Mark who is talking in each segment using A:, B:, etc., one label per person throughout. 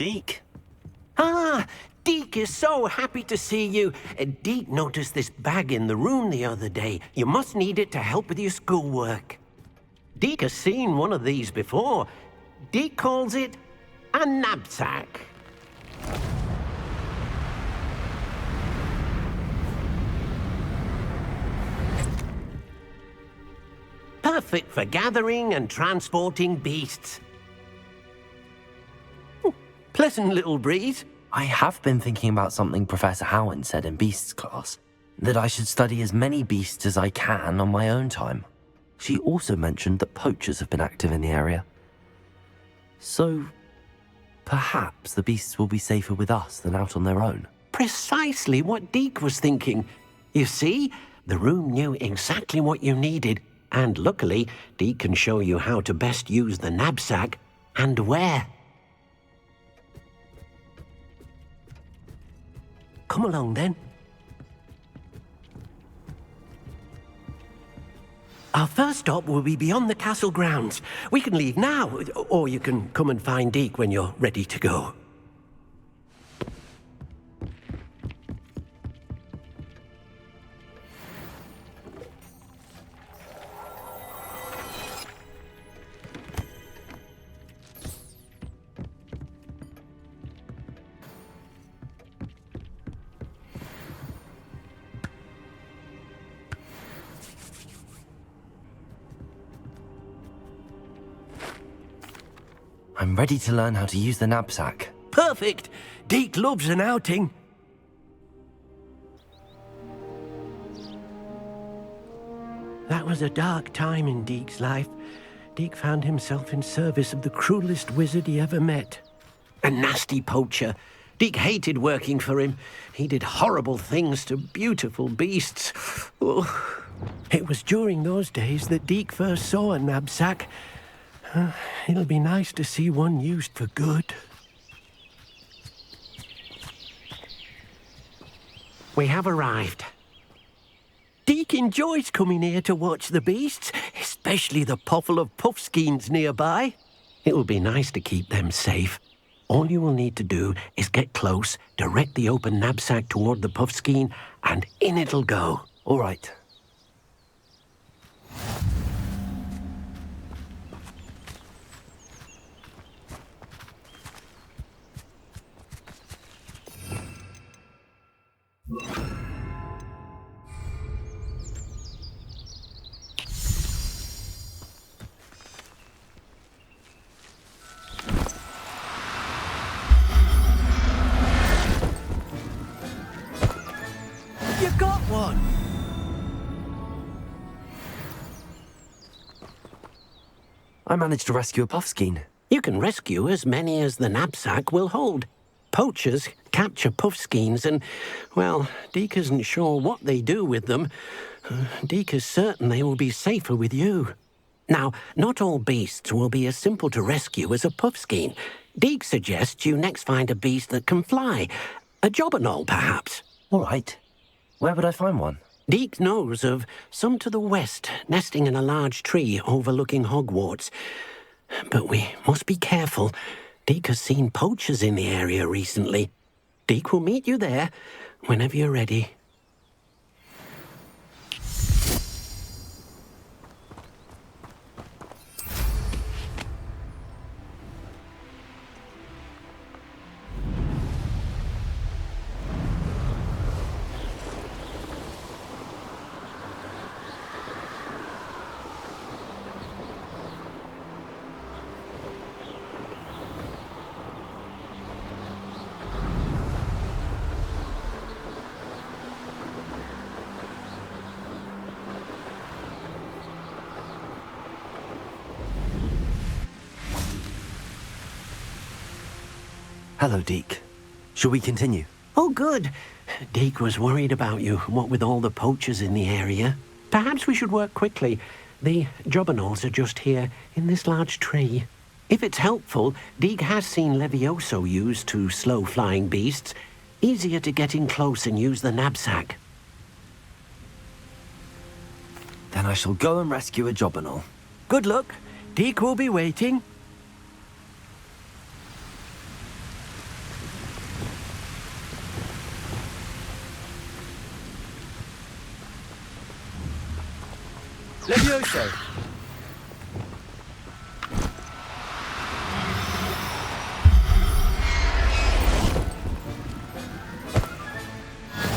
A: Deke.
B: Ah, Deke is so happy to see you. Deke noticed this bag in the room the other day. You must need it to help with your schoolwork. Deke has seen one of these before. Deke calls it a knapsack. Perfect for gathering and transporting beasts. Pleasant little breeze.
C: I have been thinking about something Professor Howard said in Beasts class, that I should study as many beasts as I can on my own time. She also mentioned that poachers have been active in the area. So, perhaps the beasts will be safer with us than out on their own.
B: Precisely what Deke was thinking. You see, the room knew exactly what you needed, and luckily, Deke can show you how to best use the knapsack and where. Come along, then. Our first stop will be beyond the castle grounds. We can leave now, or you can come and find Deke when you're ready to go.
C: I'm ready to learn how to use the knapsack.
B: Perfect! Deke loves an outing. That was a dark time in Deke's life. Deke found himself in service of the cruelest wizard he ever met. A nasty poacher. Deke hated working for him. He did horrible things to beautiful beasts. Oh. It was during those days that Deke first saw a knapsack. It'll be nice to see one used for good. We have arrived. Deke enjoys coming here to watch the beasts, especially the puffle of puffskeins nearby. It'll be nice to keep them safe. All you will need to do is get close, direct the open knapsack toward the puffskein, and in it'll go.
C: All right.
B: You got one!
C: I managed to rescue a puffskein.
B: You can rescue as many as the knapsack will hold. Poachers capture puffskeins and, well, Deke isn't sure what they do with them. Deke is certain they will be safer with you. Now, not all beasts will be as simple to rescue as a puffskein. Deke suggests you next find a beast that can fly. A jobberknoll, perhaps.
C: All right. Where would I find one?
B: Deke knows of some to the west, nesting in a large tree overlooking Hogwarts. But we must be careful. Deke has seen poachers in the area recently. Deke will meet you there whenever you're ready.
C: Hello, Deke. Shall we continue?
B: Oh, good. Deke was worried about you, what with all the poachers in the area. Perhaps we should work quickly. The jobberknolls are just here, in this large tree. If it's helpful, Deke has seen Levioso used to slow flying beasts. Easier to get in close and use the knapsack.
C: Then I shall go and rescue a jobberknoll.
B: Good luck. Deke will be waiting. Levioso!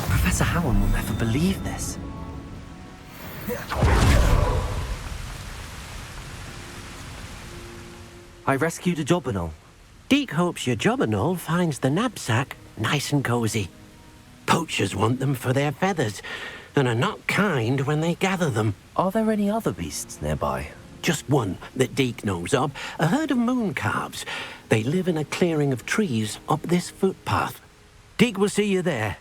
C: Professor Howard will never believe this. I rescued a Jobberknoll.
B: Deke hopes your Jobberknoll finds the Nab-Sack nice and cozy. Poachers want them for their feathers, and are not kind when they gather them.
C: Are there any other beasts nearby?
B: Just one that Deke knows of, a herd of moon calves. They live in a clearing of trees up this footpath. Deke will see you there.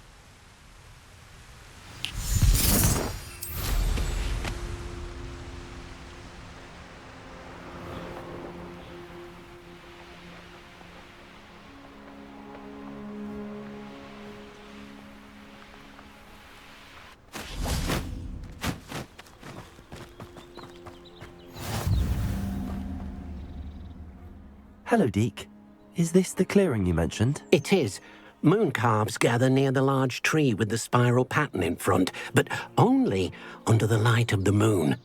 C: Hello, Deke. Is this the clearing you mentioned?
B: It is. Moon calves gather near the large tree with the spiral pattern in front, but only under the light of the moon.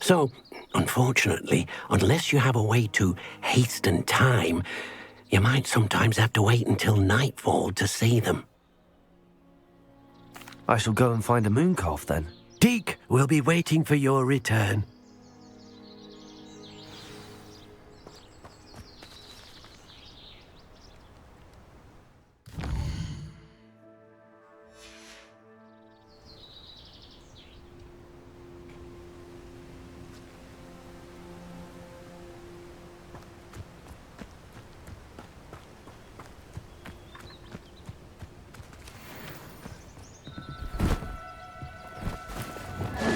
B: So, unfortunately, unless you have a way to hasten time, you might sometimes have to wait until nightfall to see them.
C: I shall go and find a moon calf then.
B: Deke will be waiting for your return.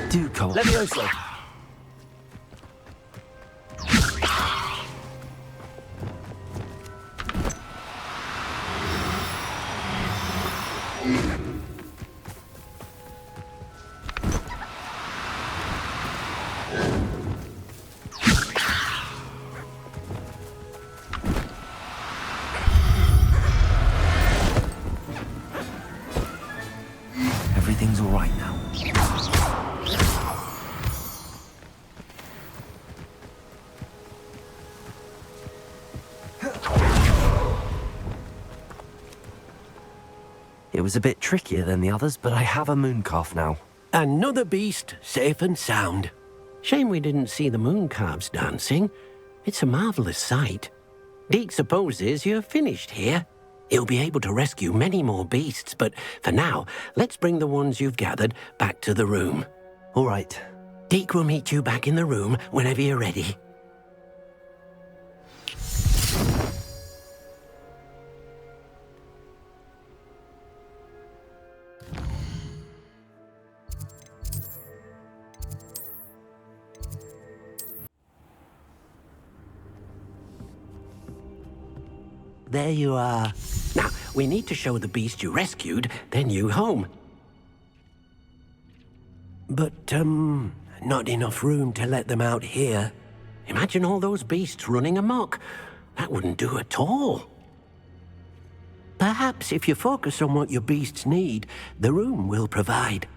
C: Do come.
B: Levioso!
C: Everything's all right now. It was a bit trickier than the others, but I have a moon calf now.
B: Another beast, safe and sound. Shame we didn't see the moon calves dancing. It's a marvelous sight. Deke supposes you're finished here. He'll be able to rescue many more beasts, but for now, let's bring the ones you've gathered back to the room.
C: All right.
B: Deke will meet you back in the room whenever you're ready. There you are. Now, we need to show the beast you rescued their new home. But, not enough room to let them out here. Imagine all those beasts running amok. That wouldn't do at all. Perhaps if you focus on what your beasts need, the room will provide.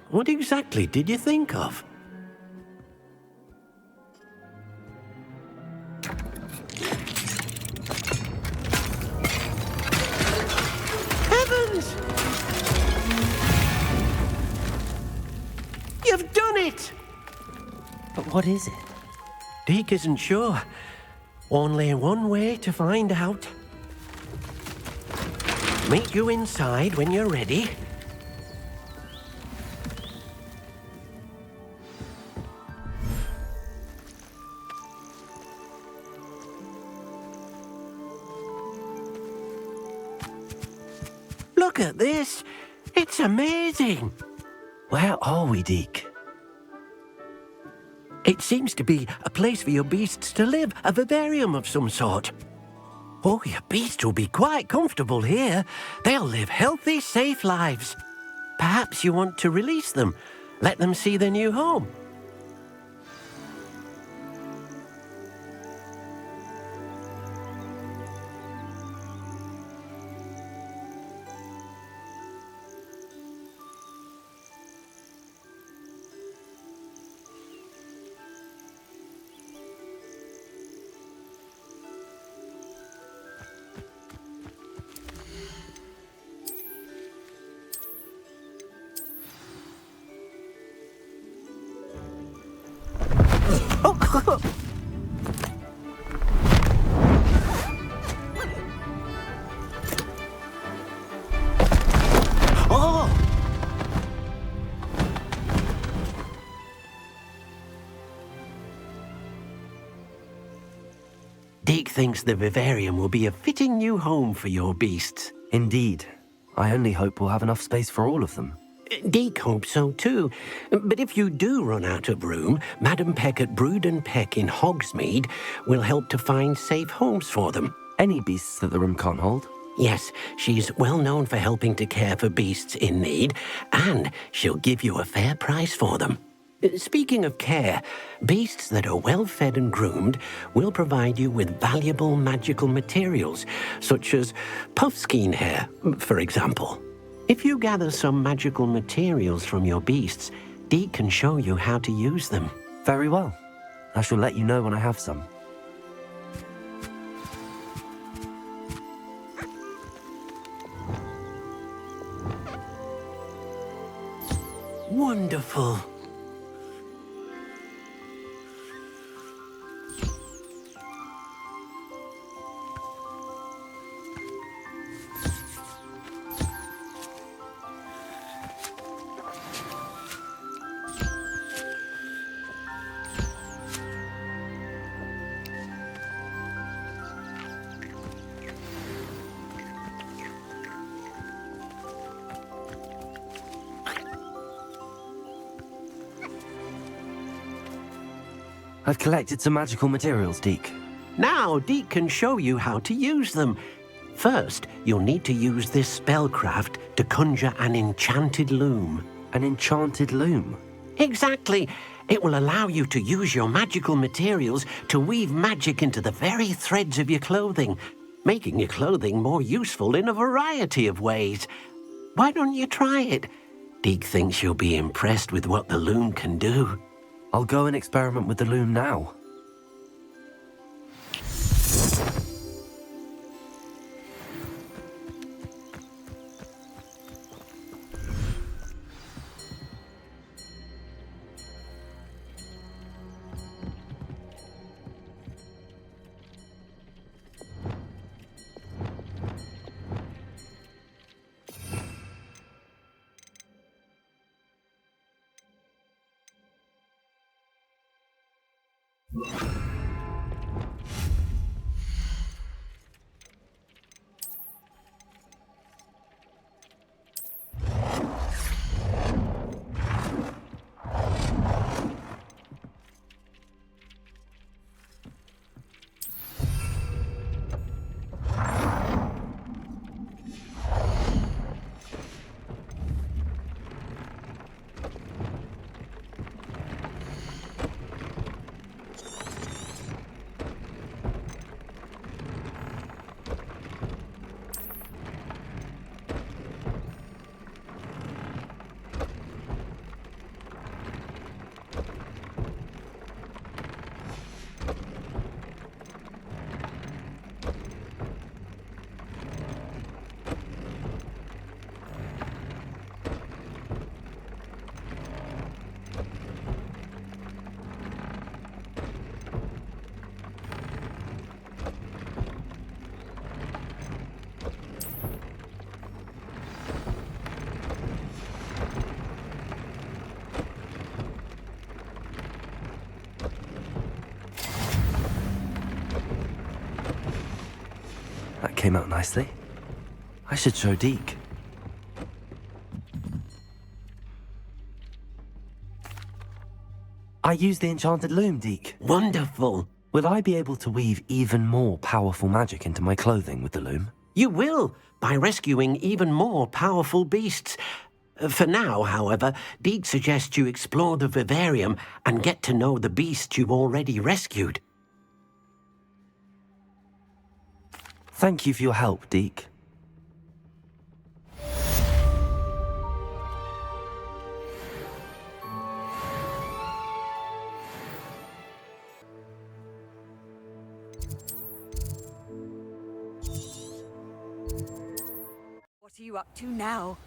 B: What exactly did you think of? Heavens! You've done it!
C: But what is it?
B: Deke isn't sure. Only one way to find out. Meet you inside when you're ready. Look at this. It's amazing.
C: Where are we, Deke?
B: It seems to be a place for your beasts to live, a vivarium of some sort. Oh, your beasts will be quite comfortable here. They'll live healthy, safe lives. Perhaps you want to release them, let them see their new home. thinks the vivarium will be a fitting new home for your beasts.
C: Indeed. I only hope we'll have enough space for all of them.
B: Deek hopes so too. But if you do run out of room, Madam Peck at Brood and Peck in Hogsmeade will help to find safe homes for them.
C: Any beasts that the room can't hold?
B: Yes, she's well known for helping to care for beasts in need, and she'll give you a fair price for them. Speaking of care, beasts that are well fed and groomed will provide you with valuable magical materials, such as puffskein hair, for example. If you gather some magical materials from your beasts, Dee can show you how to use them.
C: Very well. I shall let you know when I have some.
B: Wonderful.
C: I've collected some magical materials, Deke.
B: Now Deke can show you how to use them. First, you'll need to use this spellcraft to conjure an enchanted loom.
C: An enchanted loom?
B: Exactly. It will allow you to use your magical materials to weave magic into the very threads of your clothing, making your clothing more useful in a variety of ways. Why don't you try it? Deke thinks you'll be impressed with what the loom can do.
C: I'll go and experiment with the loom now. That came out nicely. I should show Deke. I used the enchanted loom, Deke.
B: Wonderful.
C: Will I be able to weave even more powerful magic into my clothing with the loom?
B: You will, by rescuing even more powerful beasts. For now, however, Deke suggests you explore the vivarium and get to know the beasts you've already rescued.
C: Thank you for your help, Deke.
A: What are you up to now?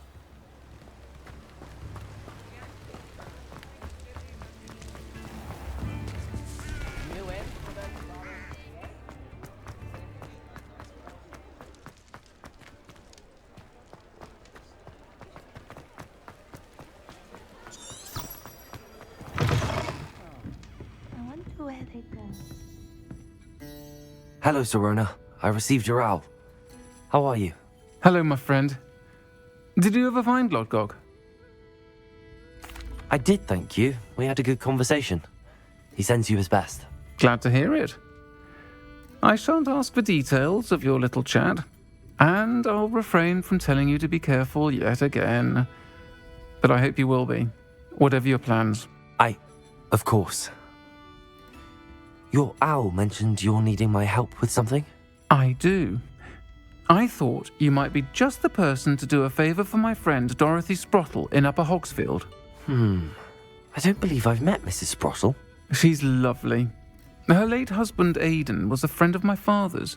C: Hello, Serona. I received your owl. How are you?
D: Hello, my friend. Did you ever find Lodgok?
C: I did, thank you. We had a good conversation. He sends you his best.
D: Glad to hear it. I shan't ask for details of your little chat, and I'll refrain from telling you to be careful yet again. But I hope you will be, whatever your plans.
C: Of course. Your owl mentioned you're needing my help with something?
D: I do. I thought you might be just the person to do a favour for my friend Dorothy Sprottle in Upper Hogsfield.
C: I don't believe I've met Mrs. Sprottle.
D: She's lovely. Her late husband Aidan was a friend of my father's.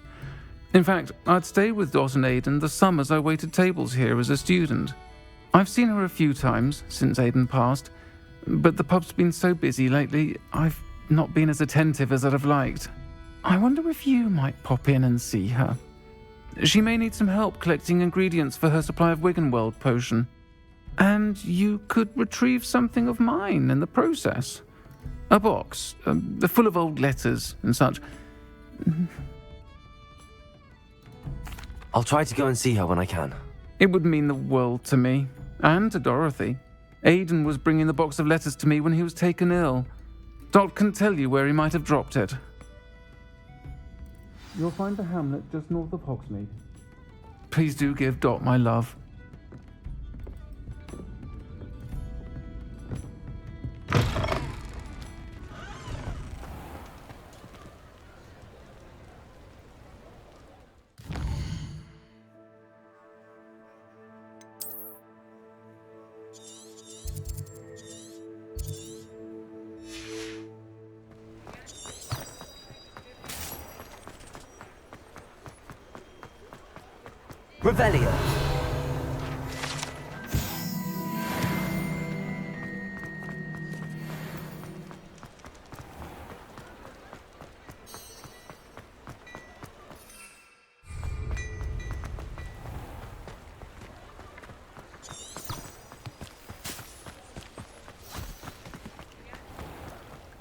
D: In fact, I'd stayed with Dot and Aidan the summers I waited tables here as a student. I've seen her a few times since Aidan passed, but the pub's been so busy lately, I've not been as attentive as I'd have liked. I wonder if you might pop in and see her. She may need some help collecting ingredients for her supply of Wiggenweld potion. And you could retrieve something of mine in the process. A box, full of old letters and such.
C: I'll try to go and see her when I can.
D: It would mean the world to me, and to Dorothy. Aidan was bringing the box of letters to me when he was taken ill. Dot can tell you where he might have dropped it. You'll find the hamlet just north of Hogsmeade. Please do give Dot my love.
C: Revelio.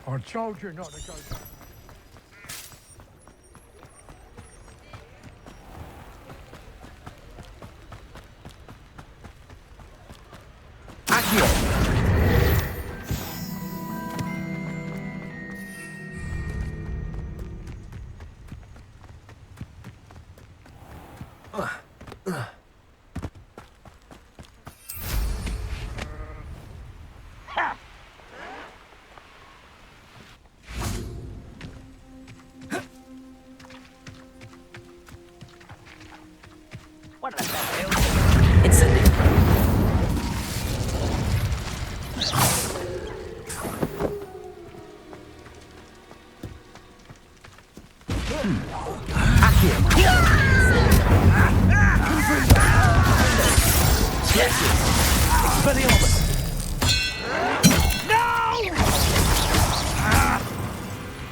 E: I told you not to go down.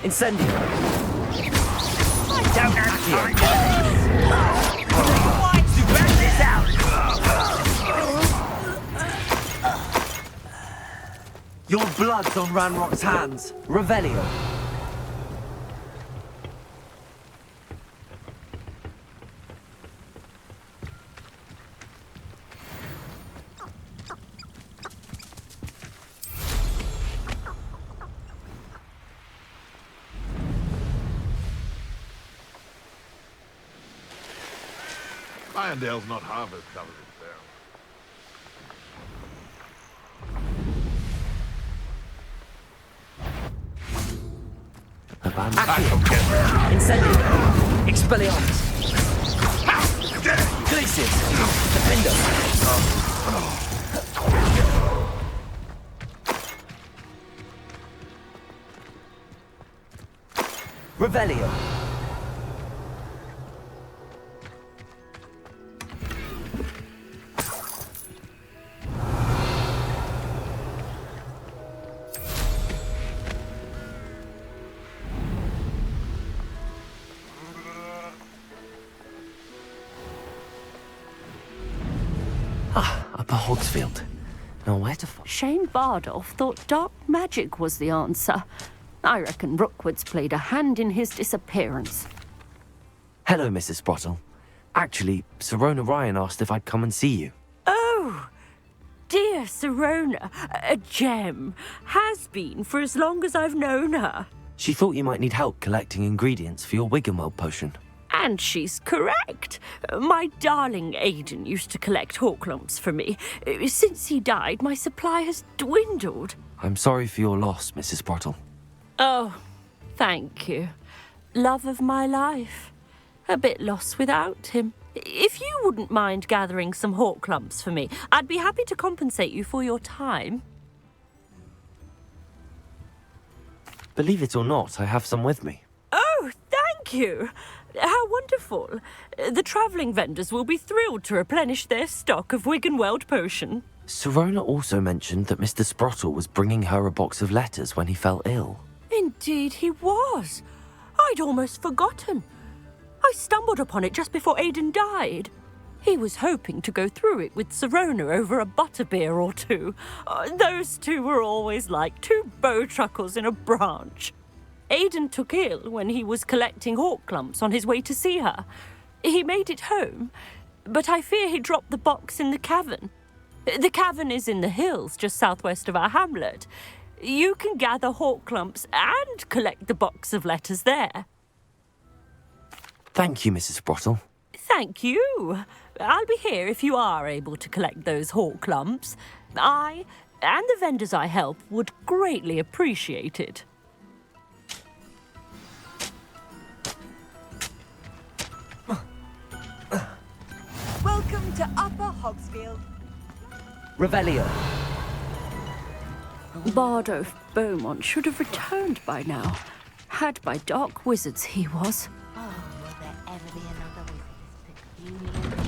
C: Incendio.
A: I don't have time for this. Why to burn this out?
C: Your blood's on Ranrock's hands. Revelio.
E: Irondale's not half as covered as
C: Incendio. Expelliarmus. Glacius. Defender. Revelio. Upper Hogsfield. Now where to find...
F: Shane Bardolph thought dark magic was the answer. I reckon Rookwood's played a hand in his disappearance.
C: Hello, Mrs. Sprottle. Actually, Sirona Ryan asked if I'd come and see you.
F: Oh, dear Sirona, a gem. Has been for as long as I've known her.
C: She thought you might need help collecting ingredients for your Wiggenweld potion.
F: And she's correct. My darling Aidan used to collect hawk lumps for me. Since he died, my supply has dwindled.
C: I'm sorry for your loss, Mrs. Sprottle.
F: Oh, thank you. Love of my life. A bit lost without him. If you wouldn't mind gathering some hawk lumps for me, I'd be happy to compensate you for your time.
C: Believe it or not, I have some with me.
F: Oh, thank you. How wonderful. The travelling vendors will be thrilled to replenish their stock of Wiggenweld potion.
C: Sirona also mentioned that Mr. Sprottle was bringing her a box of letters when he fell ill.
F: Indeed he was. I'd almost forgotten. I stumbled upon it just before Aidan died. He was hoping to go through it with Sirona over a butterbeer or two. Those two were always like two bowtruckles in a branch. Aidan took ill when he was collecting hawk lumps on his way to see her. He made it home, but I fear he dropped the box in the cavern. The cavern is in the hills just southwest of our hamlet. You can gather hawk lumps and collect the box of letters there.
C: Thank you, Mrs. Sprottle.
F: Thank you. I'll be here if you are able to collect those hawk lumps. I and the vendors I help would greatly appreciate it.
A: Welcome to Upper Hogsfield.
B: Revelio.
F: Bardo Beaumont should have returned by now. Had by dark wizards he was.
G: Oh, will there ever be another with this peculiar...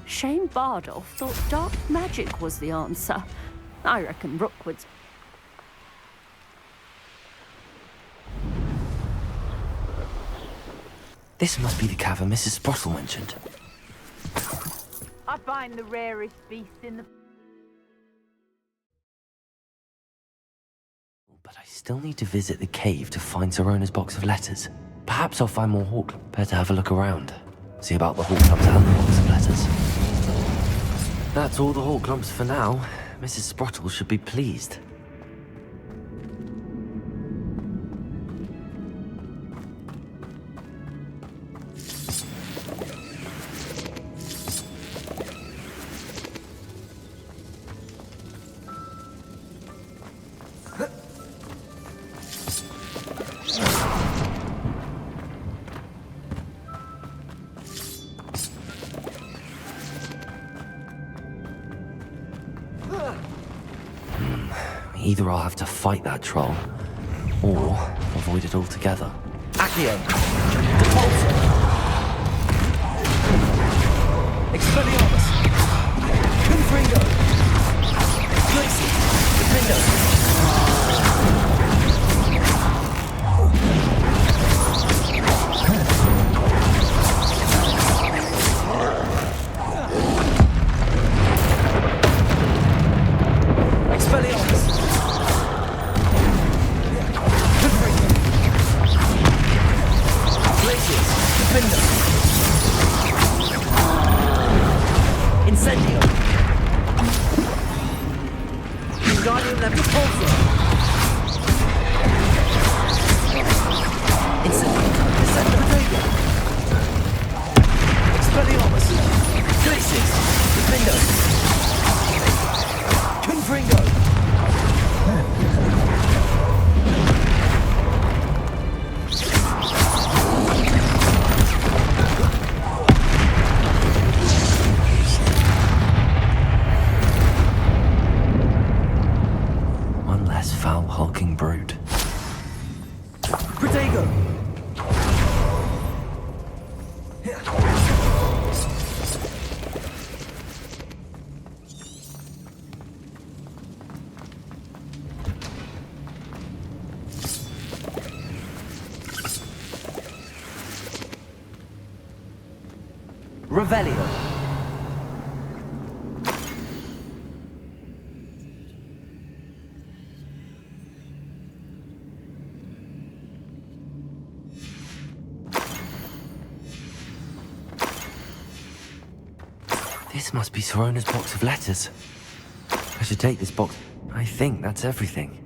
F: Shane Bardolph thought dark magic was the answer. I reckon Rookwood's...
C: This must be the cavern Mrs. Sprottle mentioned.
A: I find the rarest beast in the...
C: But I still need to visit the cave to find Sirona's box of letters. Perhaps I'll find more hawk. Better have a look around. See about the hawk lumps and the box of letters. That's all the hawk lumps for now. Mrs. Sprottle should be pleased. Either I'll have to fight that troll, or avoid it altogether.
B: Accio. Depulso. Expelliarmus. Confringo. Glacier. Defendo. Incendio. Wingardium Leviosa. Incendio. Incendio. Expelliarmus. Glacius. Defendo. Confringo.
C: Hulking brute.
B: Protego.
C: Revelio. This must be Sorona's box of letters. I should take this box. I think that's everything.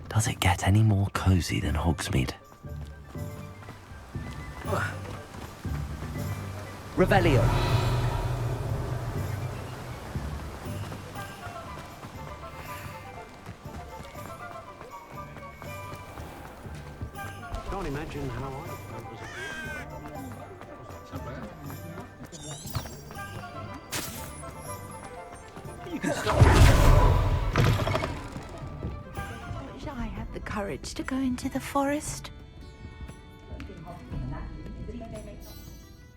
C: Does it get any more cozy than Hogsmeade? Revelio.
B: Can't imagine how I was. You can stop.
G: Wish I had the courage to go into the forest.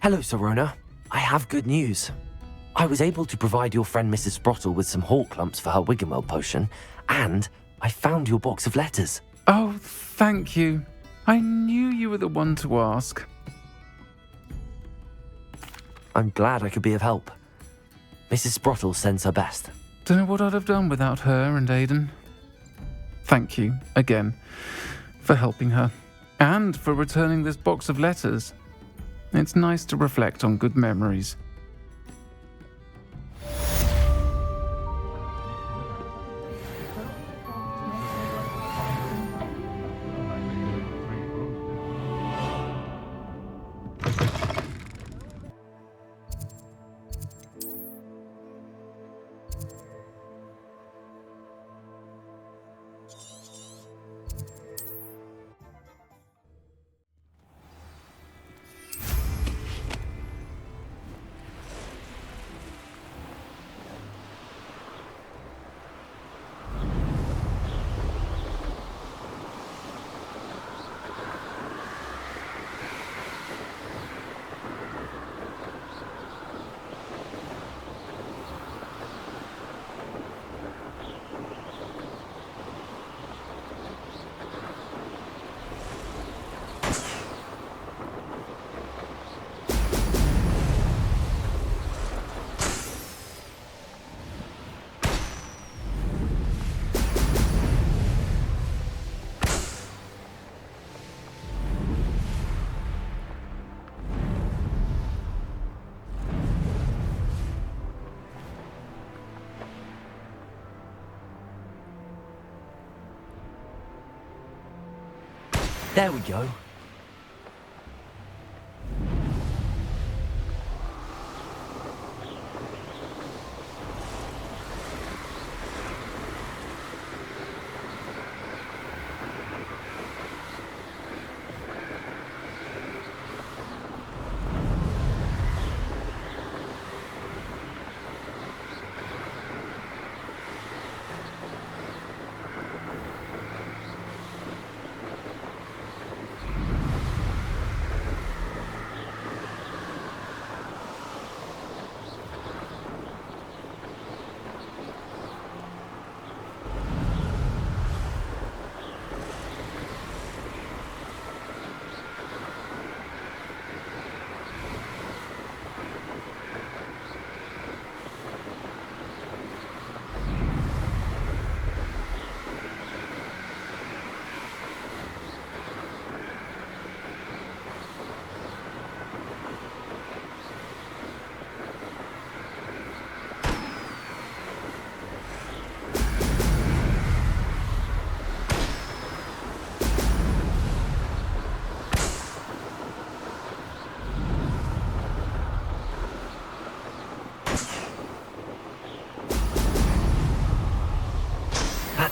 C: Hello, Sorona. I have good news. I was able to provide your friend Mrs. Sprottle with some hawk lumps for her Wiggenwell potion, and I found your box of letters.
D: Oh, thank you. I knew you were the one to ask.
C: I'm glad I could be of help. Mrs. Sprottle sends her best.
D: Don't know what I'd have done without her and Aidan. Thank you, again, for helping her, and for returning this box of letters. It's nice to reflect on good memories.
C: There we go.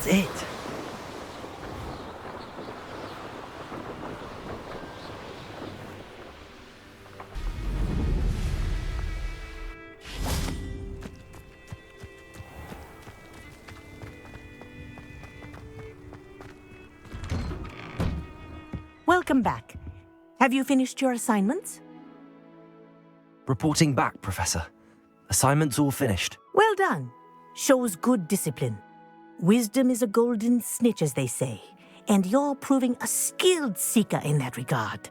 B: That's it.
H: Welcome back. Have you finished your assignments?
C: Reporting back, Professor. Assignments all finished.
H: Well done. Shows good discipline. Wisdom is a golden snitch, as they say, and you're proving a skilled seeker in that regard.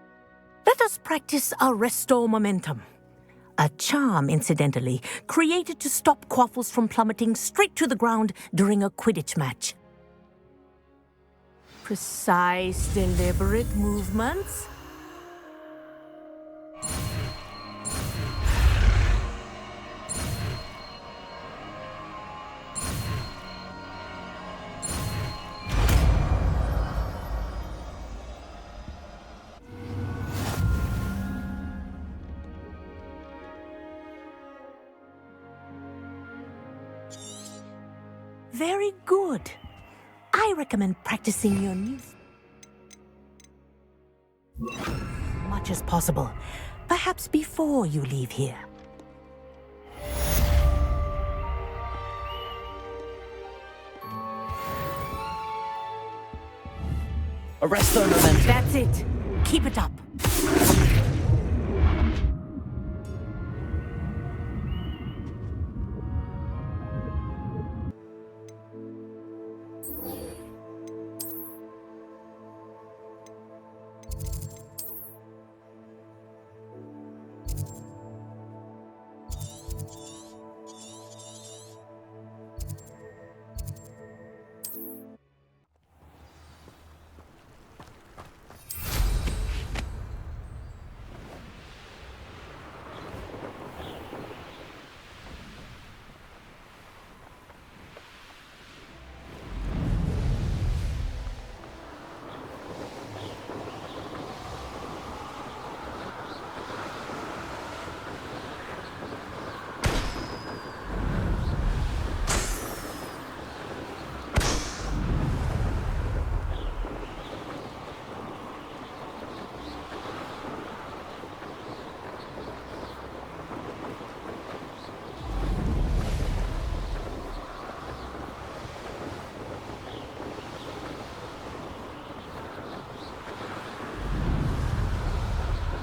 H: Let us practice our restore momentum. A charm, incidentally, created to stop quaffles from plummeting straight to the ground during a Quidditch match. Precise, deliberate movements. Very good. I recommend practicing your new... much as possible, perhaps before you leave here.
C: Arresto momentum.
H: That's it. Keep it up.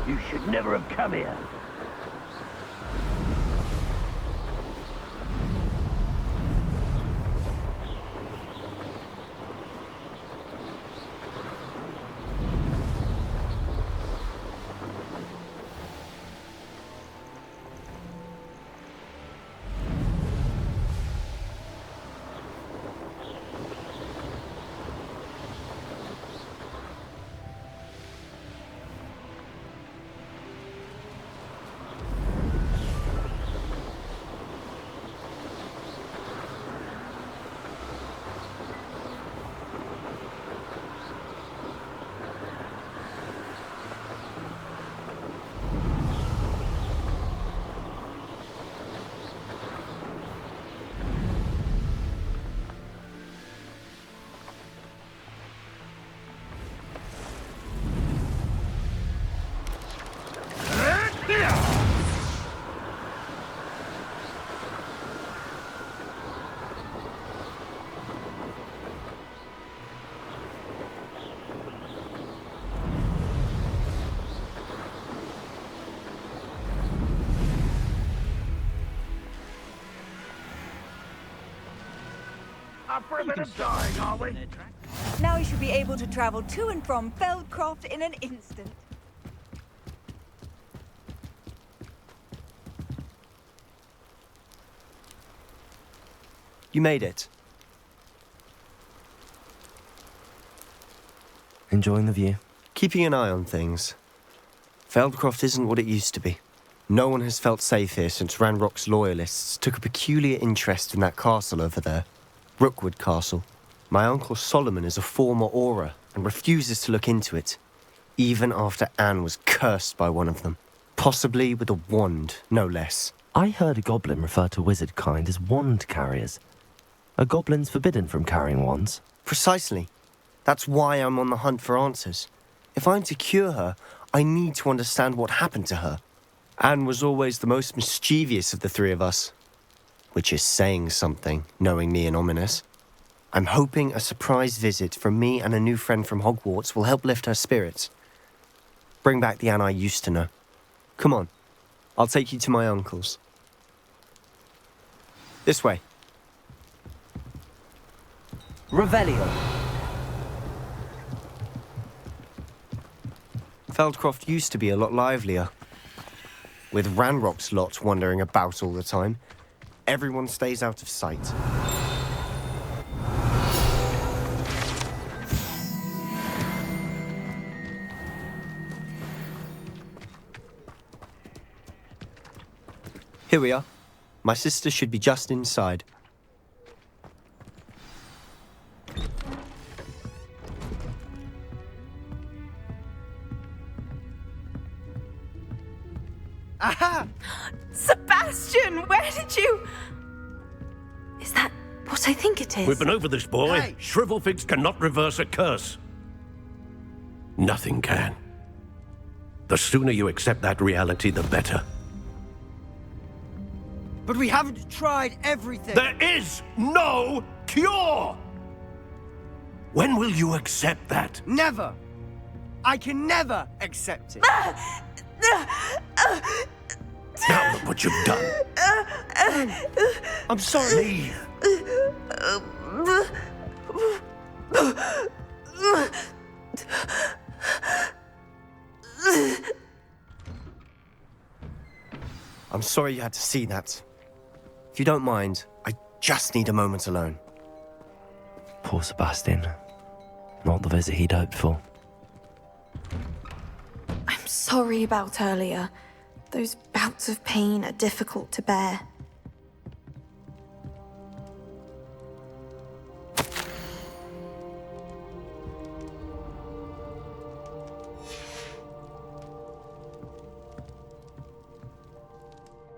B: You should never have come here. Up for a bit of dying, are we?
I: Now you should be able to travel to and from Feldcroft in an instant.
J: You made it.
C: Enjoying the view.
J: Keeping an eye on things. Feldcroft isn't what it used to be. No one has felt safe here since Ranrock's loyalists took a peculiar interest in that castle over there. Rookwood Castle. My uncle Solomon is a former Auror and refuses to look into it, even after Anne was cursed by one of them. Possibly with a wand, no less.
C: I heard a goblin refer to wizard kind as wand carriers. Are goblins forbidden from carrying wands?
J: Precisely. That's why I'm on the hunt for answers. If I'm to cure her, I need to understand what happened to her. Anne was always the most mischievous of the three of us. Which is saying something, knowing me and Ominous. I'm hoping a surprise visit from me and a new friend from Hogwarts will help lift her spirits. Bring back the Anne I used to know. Come on, I'll take you to my uncle's. This way.
C: Revelio.
J: Feldcroft used to be a lot livelier. With Ranrock's lot wandering about all the time, everyone stays out of sight. Here we are. My sister should be just inside.
I: Aha! Sebastian, where did you...
G: Is that what I think it is?
B: We've been over this, boy.
E: Hey.
B: Shrivelfigs cannot reverse a curse. Nothing can. The sooner you accept that reality, the better.
A: But we haven't tried everything.
B: There is no cure! When will you accept that?
A: Never. I can never accept it.
B: Now look what you've done.
A: I'm sorry.
B: Leave.
J: I'm sorry you had to see that. If you don't mind, I just need a moment alone.
C: Poor Sebastian. Not the visit he'd hoped for.
K: I'm sorry about earlier. Those bouts of pain are difficult to bear.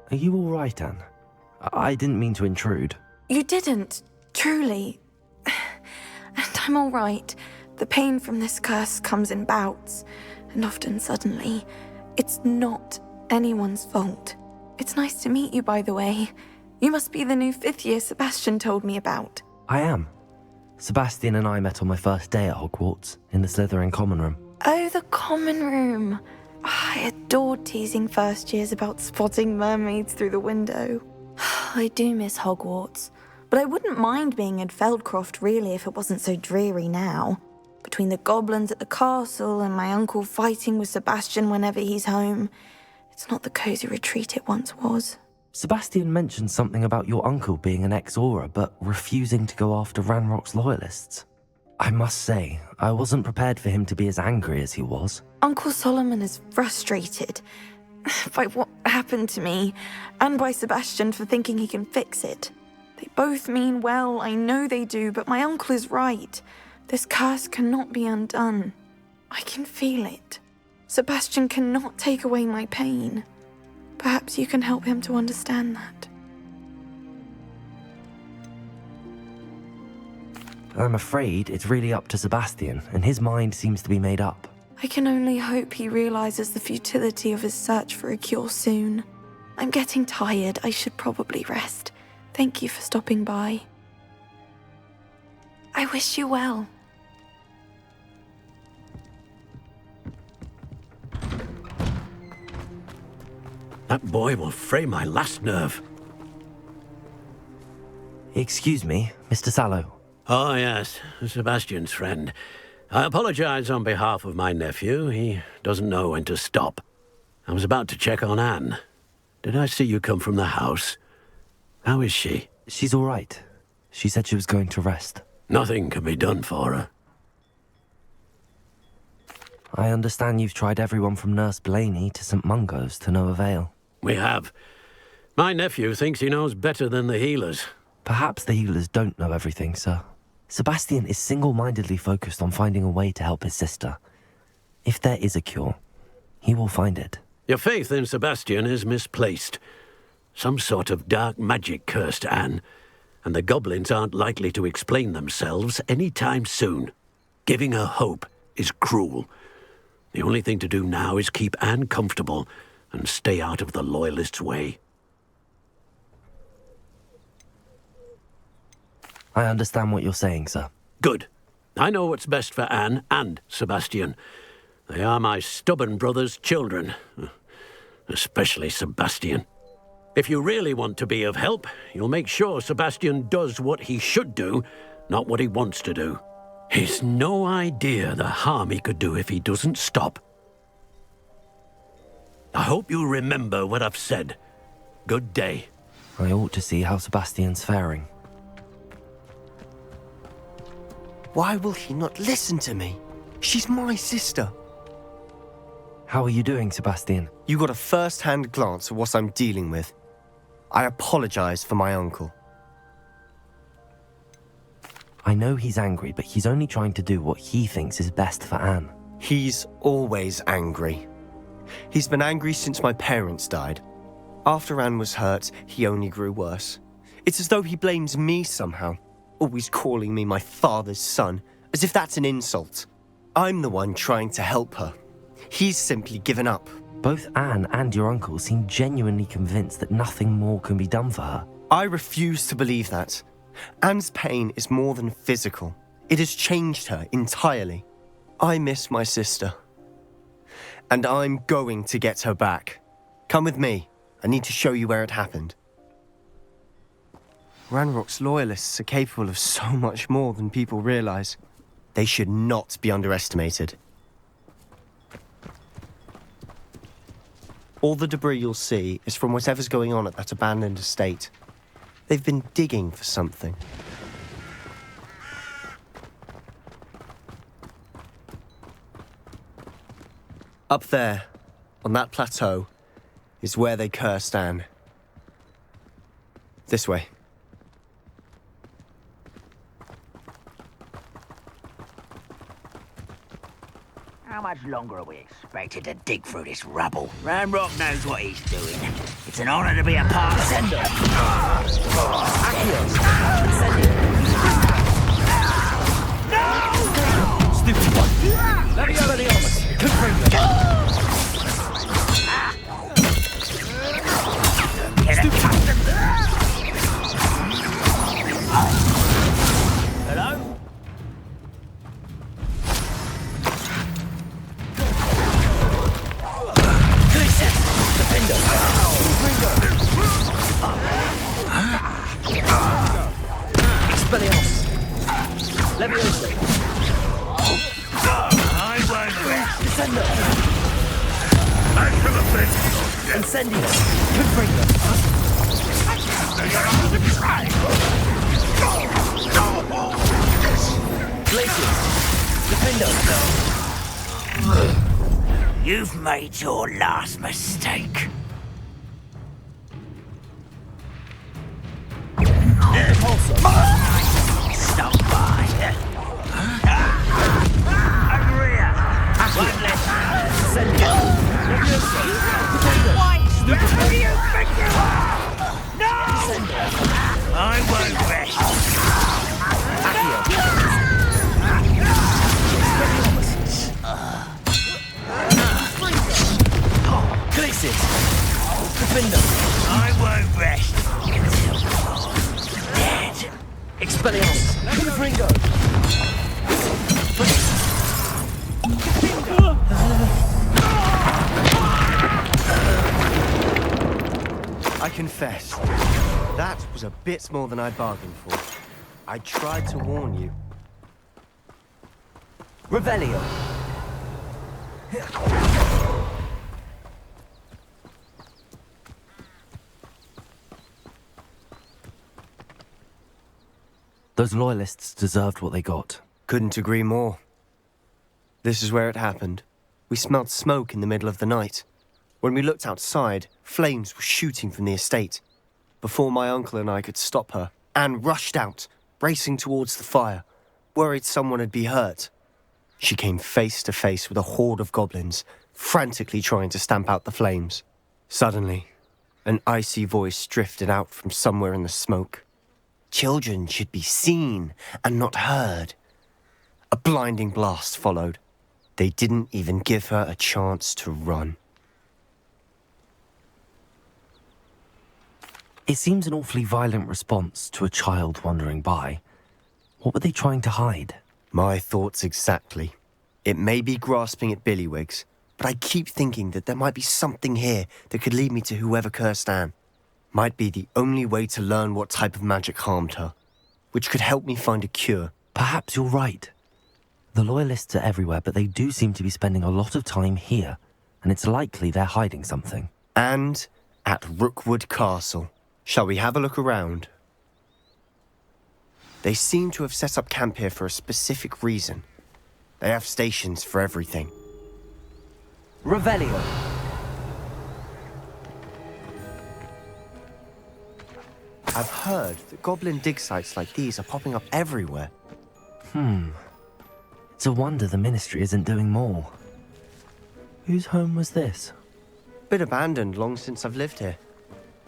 C: Are you all right, Anne? I didn't mean to intrude.
K: You didn't, truly. And I'm all right. The pain from this curse comes in bouts, and often suddenly. It's not anyone's fault. It's nice to meet you, by the way. You must be the new 5th year Sebastian told me about.
C: I am. Sebastian and I met on my first day at Hogwarts, in the Slytherin common room.
K: Oh, the common room. I adored teasing first years about spotting mermaids through the window. I do miss Hogwarts, but I wouldn't mind being in Feldcroft really if it wasn't so dreary now. Between the goblins at the castle and my uncle fighting with Sebastian whenever he's home, it's not the cosy retreat it once was.
C: Sebastian mentioned something about your uncle being an ex-Aura, but refusing to go after Ranrock's loyalists. I must say, I wasn't prepared for him to be as angry as he was.
K: Uncle Solomon is frustrated by what happened to me, and by Sebastian for thinking he can fix it. They both mean well, I know they do, but my uncle is right. This curse cannot be undone. I can feel it. Sebastian cannot take away my pain. Perhaps you can help him to understand that.
C: I'm afraid it's really up to Sebastian, and his mind seems to be made up.
K: I can only hope he realizes the futility of his search for a cure soon. I'm getting tired. I should probably rest. Thank you for stopping by. I wish you well.
B: That boy will fray my last nerve.
C: Excuse me, Mr. Sallow.
B: Oh, yes, Sebastian's friend. I apologize on behalf of my nephew. He doesn't know when to stop. I was about to check on Anne. Did I see you come from the house? How is she?
C: She's all right. She said she was going to rest.
B: Nothing can be done for her.
C: I understand you've tried everyone from Nurse Blaney to St. Mungo's to no avail.
B: We have. My nephew thinks he knows better than the healers.
C: Perhaps the healers don't know everything, sir. Sebastian is single-mindedly focused on finding a way to help his sister. If there is a cure, he will find it.
B: Your faith in Sebastian is misplaced. Some sort of dark magic cursed Anne. and the goblins aren't likely to explain themselves any time soon. Giving her hope is cruel. The only thing to do now is keep Anne comfortable and stay out of the Loyalists' way.
C: I understand what you're saying, sir.
B: Good. I know what's best for Anne and Sebastian. They are my stubborn brother's children. Especially Sebastian. If you really want to be of help, you'll make sure Sebastian does what he should do, not what he wants to do. He's no idea the harm he could do if he doesn't stop. I hope you remember what I've said. Good day.
C: I ought to see how Sebastian's faring.
J: Why will he not listen to me? She's my sister.
C: How are you doing, Sebastian?
J: You got a first-hand glance at what I'm dealing with. I apologize for my uncle.
C: I know he's angry, but he's only trying to do what he thinks is best for Anne.
J: He's always angry. He's been angry since my parents died. After Anne was hurt, he only grew worse. It's as though he blames me somehow, always calling me my father's son, as if that's an insult. I'm the one trying to help her. He's simply given up.
C: Both Anne and your uncle seem genuinely convinced that nothing more can be done for her.
J: I refuse to believe that. Anne's pain is more than physical. It has changed her entirely. I miss my sister. And I'm going to get her back. Come with me. I need to show you where it happened. Ranrock's loyalists are capable of so much more than people realize. They should not be underestimated. All the debris you'll see is from whatever's going on at that abandoned estate. They've been digging for something. Up there, on that plateau, is where they cursed Anne. This way.
A: How much longer are we expected to dig through this rubble? Ranrock knows what he's doing. It's an honor to be a part of it. No! Stupid one. Let me over the armors. Hello?
B: Expelliarmus. Leviosa.
A: I won't rest.
B: Descendo. Incendio. Confringo. Glacius. Defendo.
A: You've made your last mistake. Stop by. Agria. One less.
B: Send it.
A: Who do you think you are? No! I won't rest.
B: Glacius. Defendo.
A: I won't rest until you're dead.
B: Expelliarmus. Confringo.
J: I confess, that was a bit more than I bargained for. I tried to warn you.
B: Revelio.
C: Those loyalists deserved what they got.
J: Couldn't agree more. This is where it happened. We smelled smoke in the middle of the night. When we looked outside, flames were shooting from the estate. Before my uncle and I could stop her, Anne rushed out, racing towards the fire, worried someone had been hurt. She came face to face with a horde of goblins, frantically trying to stamp out the flames. Suddenly, an icy voice drifted out from somewhere in the smoke. Children should be seen and not heard. A blinding blast followed. They didn't even give her a chance to run.
C: It seems an awfully violent response to a child wandering by. What were they trying to hide?
J: My thoughts exactly. It may be grasping at Billywigs, but I keep thinking that there might be something here that could lead me to whoever cursed Anne. Might be the only way to learn what type of magic harmed her, which could help me find a cure.
C: Perhaps you're right. The Loyalists are everywhere, but they do seem to be spending a lot of time here, and it's likely they're hiding something.
J: And at Rookwood Castle. Shall we have a look around? They seem to have set up camp here for a specific reason. They have stations for everything.
B: Revelio.
J: I've heard that goblin dig sites like these are popping up everywhere.
C: It's a wonder the Ministry isn't doing more. Whose home was this?
J: Been abandoned long since I've lived here.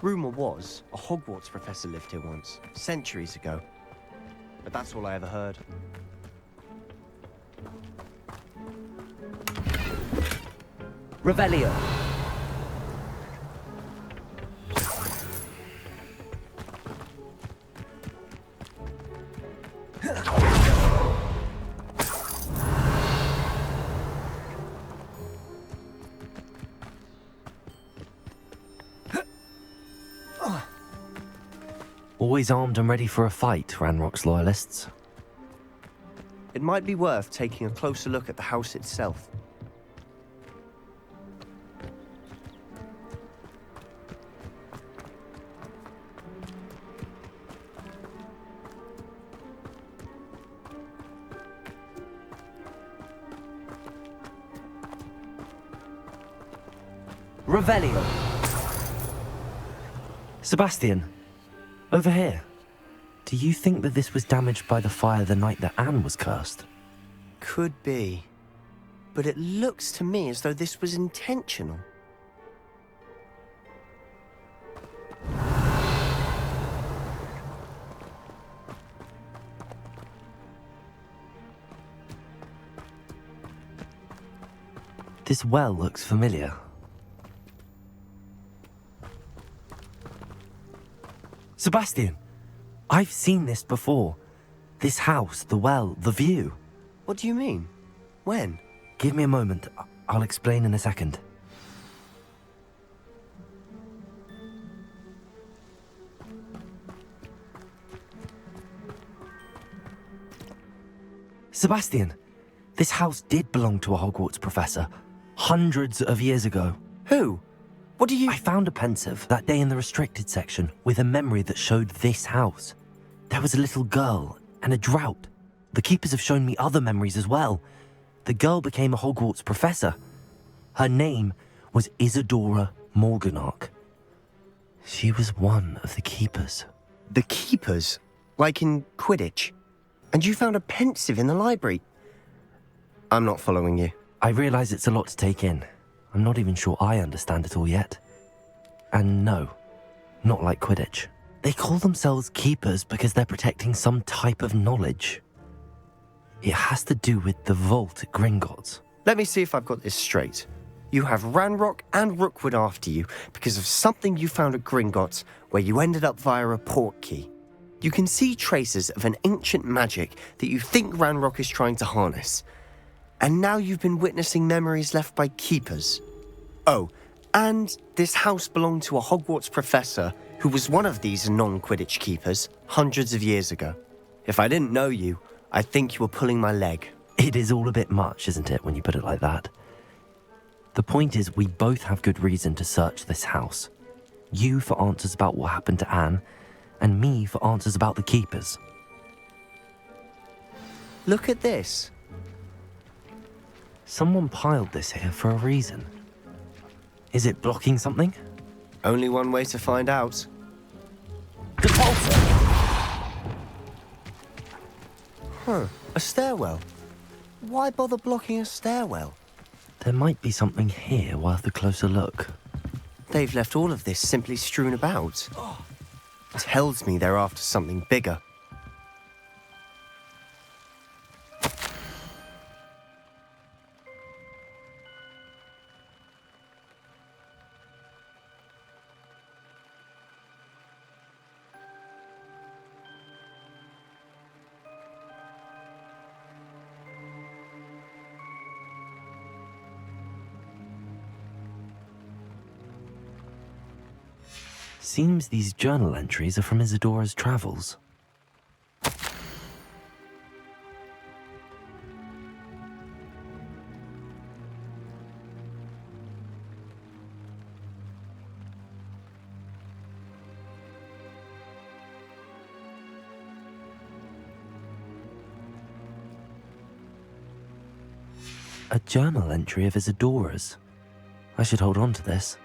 J: Rumour was a Hogwarts professor lived here once, centuries ago. But that's all I ever heard.
B: Revelio.
C: Always armed and ready for a fight, Ranrock's Loyalists.
J: It might be worth taking a closer look at the house itself.
B: Revelio.
C: Sebastian, over here. Do you think that this was damaged by the fire the night that Anne was cursed?
J: Could be. But it looks to me as though this was intentional.
C: This well looks familiar. Sebastian, I've seen this before. This house, the well, the view.
J: What do you mean? When?
C: Give me a moment. I'll explain in a second. Sebastian, this house did belong to a Hogwarts professor, hundreds of years ago.
J: Who? What do you...
C: I found a pensive that day in the restricted section with a memory that showed this house. There was a little girl and a drought. The keepers have shown me other memories as well. The girl became a Hogwarts professor. Her name was Isadora Morganach. She was one of the keepers.
J: The keepers? Like in Quidditch? And you found a pensive in the library? I'm not following you.
C: I realize it's a lot to take in. I'm not even sure I understand it all yet. And no, not like Quidditch. They call themselves keepers because they're protecting some type of knowledge. It has to do with the vault at Gringotts.
J: Let me see if I've got this straight. You have Ranrock and Rookwood after you because of something you found at Gringotts where you ended up via a portkey. You can see traces of an ancient magic that you think Ranrock is trying to harness. And now you've been witnessing memories left by keepers. Oh, and this house belonged to a Hogwarts professor who was one of these non-Quidditch keepers hundreds of years ago. If I didn't know you, I'd think you were pulling my leg.
C: It is all a bit much, isn't it, when you put it like that? The point is, we both have good reason to search this house. You for answers about what happened to Anne, and me for answers about the keepers.
J: Look at this.
C: Someone piled this here for a reason. Is it blocking something?
J: Only one way to find out. Huh, a stairwell. Why bother blocking a stairwell?
C: There might be something here worth a closer look.
J: They've left all of this simply strewn about. tells me they're after something bigger.
C: Seems these journal entries are from Isadora's travels. A journal entry of Isadora's. I should hold on to this.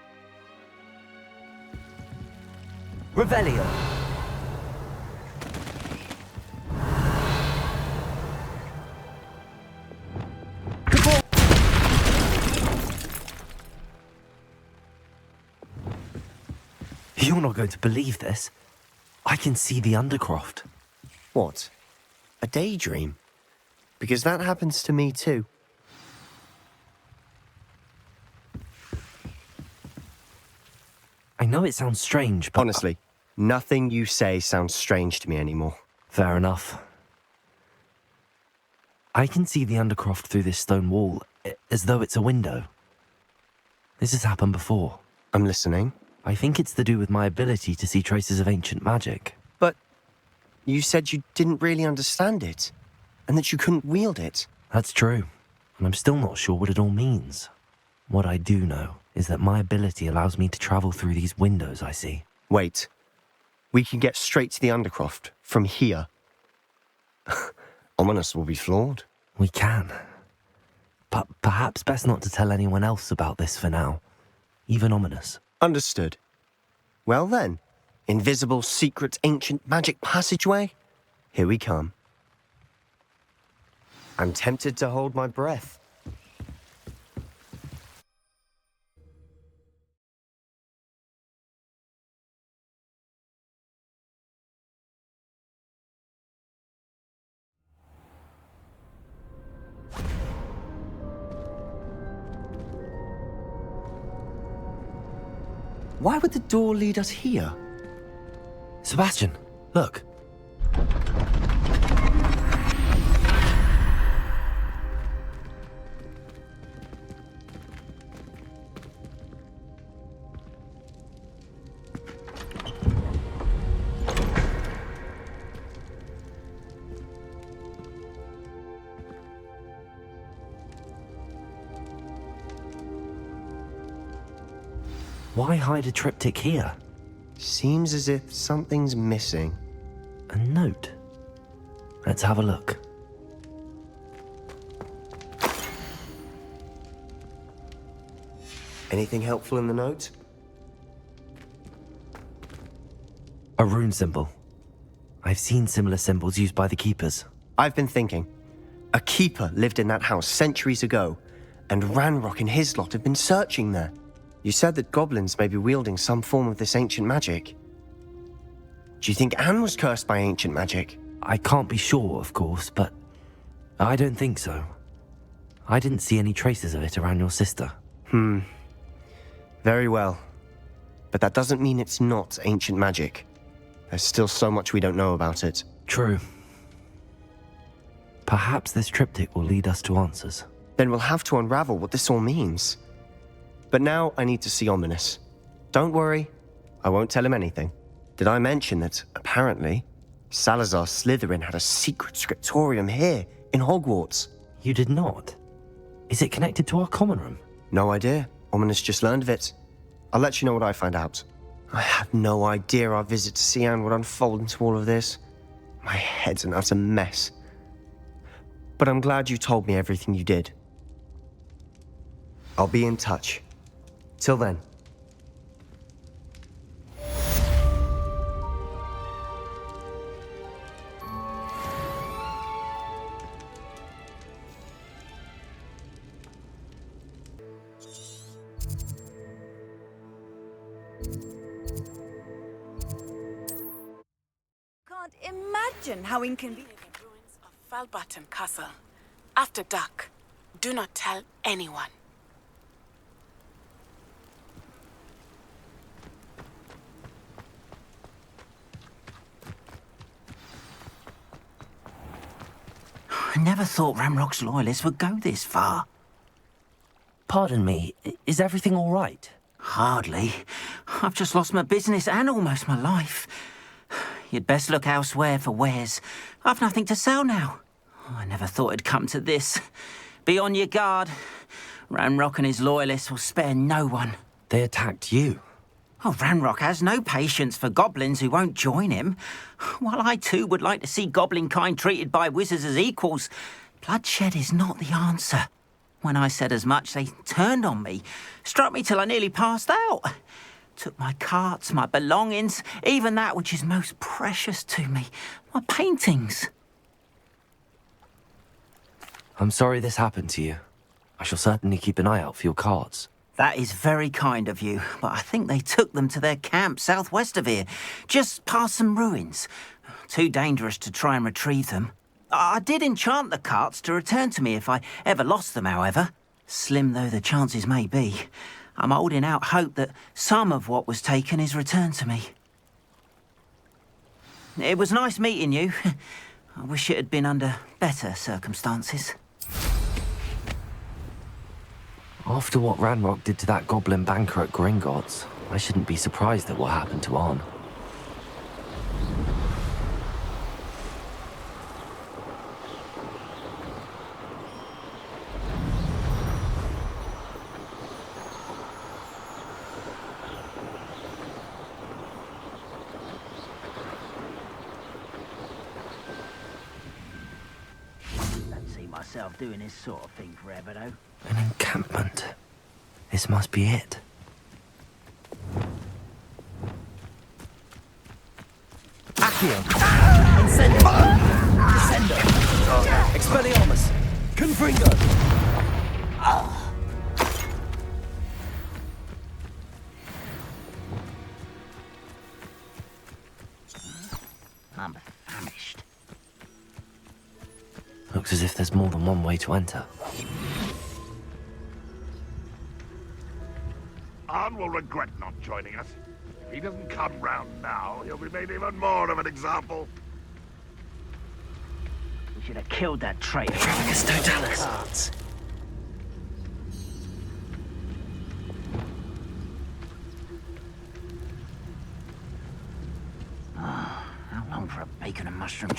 C: Revelio. You're not going to believe this. I can see the Undercroft.
J: What? A daydream? Because that happens to me too.
C: I know it sounds strange, but...
J: Honestly, nothing you say sounds strange to me anymore.
C: Fair enough. I can see the Undercroft through this stone wall, as though it's a window. This has happened before.
J: I'm listening.
C: I think it's to do with my ability to see traces of ancient magic.
J: But you said you didn't really understand it, and that you couldn't wield it.
C: That's true, and I'm still not sure what it all means. What I do know is that my ability allows me to travel through these windows I see.
J: Wait. We can get straight to the Undercroft from here. Ominous will be flawed.
C: We can. But perhaps best not to tell anyone else about this for now. Even Ominous.
J: Understood. Well then, invisible, secret, ancient magic passageway? Here we come. I'm tempted to hold my breath. Why would the door lead us here?
C: Sebastian, look. Why hide a triptych here?
J: Seems as if something's missing.
C: A note. Let's have a look.
J: Anything helpful in the note?
C: A rune symbol. I've seen similar symbols used by the keepers.
J: I've been thinking. A keeper lived in that house centuries ago, and Ranrock and his lot have been searching there. You said that goblins may be wielding some form of this ancient magic. Do you think Anne was cursed by ancient magic?
C: I can't be sure, of course, but I don't think so. I didn't see any traces of it around your sister.
J: Very well. But that doesn't mean it's not ancient magic. There's still so much we don't know about it.
C: True. Perhaps this triptych will lead us to answers.
J: Then we'll have to unravel what this all means. But now I need to see Ominous. Don't worry, I won't tell him anything. Did I mention that, apparently, Salazar Slytherin had a secret scriptorium here, in Hogwarts?
C: You did not? Is it connected to our common room?
J: No idea. Ominous just learned of it. I'll let you know what I find out. I had no idea our visit to Cian would unfold into all of this. My head's an utter mess. But I'm glad you told me everything you did. I'll be in touch. Till then.
I: can't imagine how inconvenient.
L: Ruins of Falbutton Castle. After dark. Do not tell anyone.
A: I never thought Ranrock's loyalists would go this far.
C: Pardon me, is everything all right?
A: Hardly. I've just lost my business and almost my life. You'd best look elsewhere for wares. I've nothing to sell now. I never thought it'd come to this. Be on your guard. Ranrock and his loyalists will spare no one.
C: They attacked you.
A: Oh, Ranrock has no patience for goblins who won't join him. While I too would like to see goblin kind treated by wizards as equals, bloodshed is not the answer. When I said as much, they turned on me, struck me till I nearly passed out. Took my carts, my belongings, even that which is most precious to me, my paintings.
C: I'm sorry this happened to you. I shall certainly keep an eye out for your cards.
A: That is very kind of you, but I think they took them to their camp southwest of here, just past some ruins. Too dangerous to try and retrieve them. I did enchant the carts to return to me if I ever lost them, however. Slim though the chances may be, I'm holding out hope that some of what was taken is returned to me. It was nice meeting you. I wish it had been under better circumstances.
C: After what Ranrock did to that goblin banker at Gringotts, I shouldn't be surprised at what happened to Arn.
A: Don't see myself doing this sort of thing forever, though.
C: An encampment. This must be it.
B: Accio! Incendio! Descendo! Expelliarmus! Confringo!
A: I'm famished.
C: Looks as if there's more than one way to enter.
E: Arn will regret not joining us. If he doesn't come round now, he'll be made even more of an example.
A: We should have killed that traitor.
B: Trafficus totalis!
A: How long for a bacon and mushroom?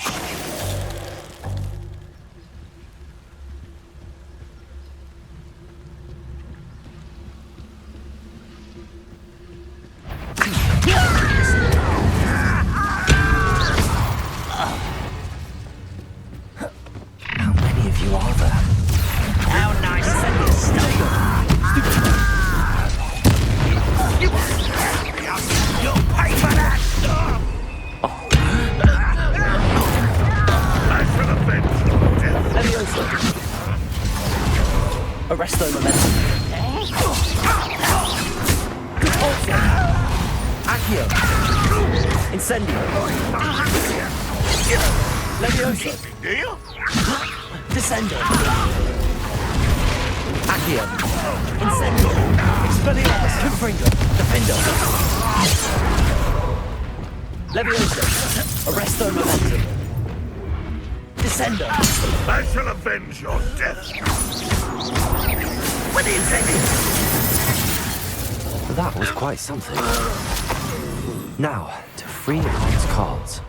C: How many of you are there?
A: How nice that is stuff. You'll pay for that!
B: Leviosa! Arresto momentum. Repulsor! Accio! Incendio! Leviosa! Descendo! Accio! Incendio! Expelliarmus! Confringo! Defendo! Leviosa! Arresto momentum. Descendo!
E: I shall avenge your death.
A: With the incendiary!
C: That was quite something. Now, to free Arn's cards.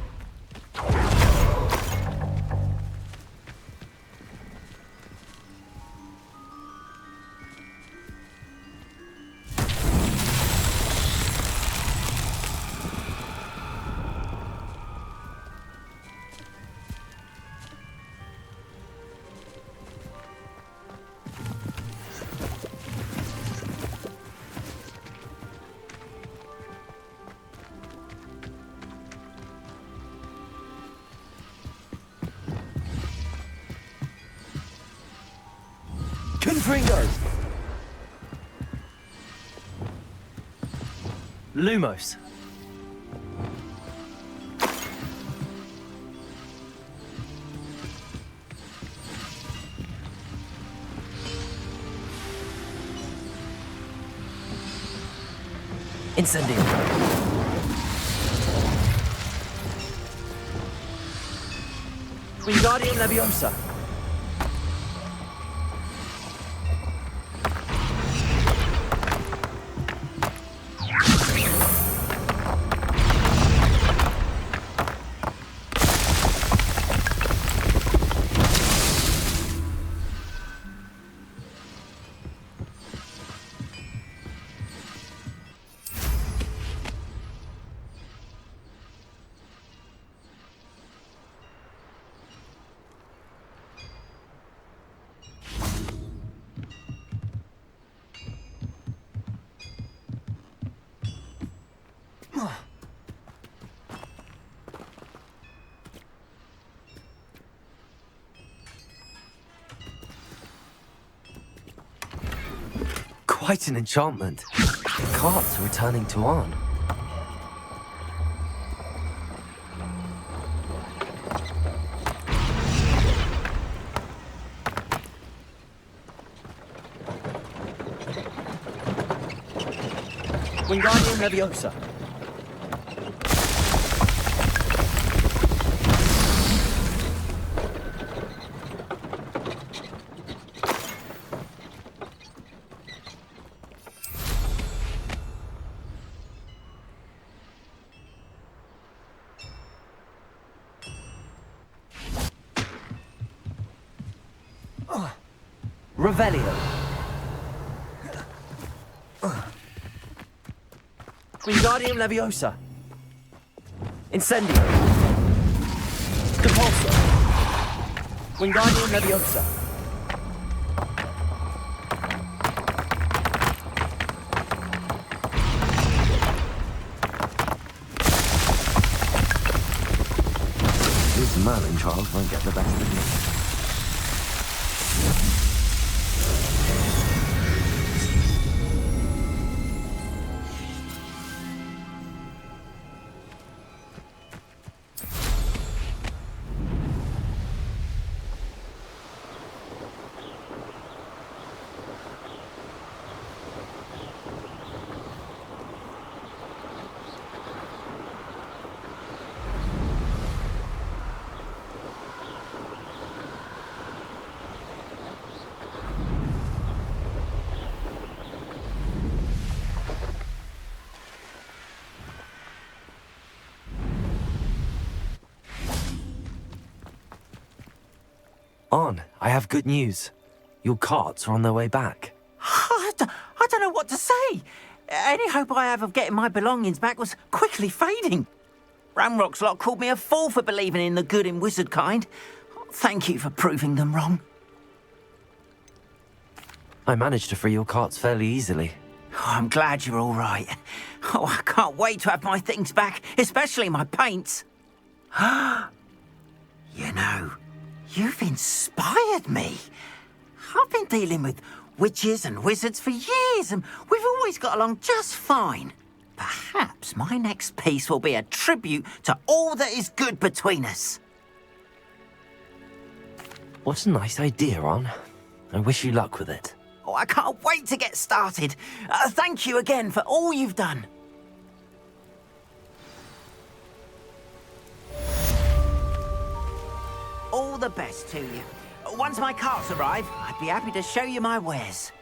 B: Confringo! Lumos!
C: Incendio. Wingardium Leviosa. Quite an enchantment. The carts are returning to Arn. Wingardium Leviosa. Revelio. Wingardium Leviosa. Incendio. Compulso. Wingardium Leviosa. These Merlin trials won't get the best of me. Arn, I have good news. Your carts are on their way back.
A: I don't know what to say. Any hope I have of getting my belongings back was quickly fading. Ramrock's lot called me a fool for believing in the good in wizard kind. Thank you for proving them wrong.
C: I managed to free your carts fairly easily.
A: Oh, I'm glad you're all right. Oh, I can't wait to have my things back, especially my paints. You know, you've inspired me. I've been dealing with witches and wizards for years, and we've always got along just fine. Perhaps my next piece will be a tribute to all that is good between us.
C: What a nice idea, Arn. I wish you luck with it.
A: Oh, I can't wait to get started. Thank you again for all you've done. All the best to you. Once my carts arrive, I'd be happy to show you my wares.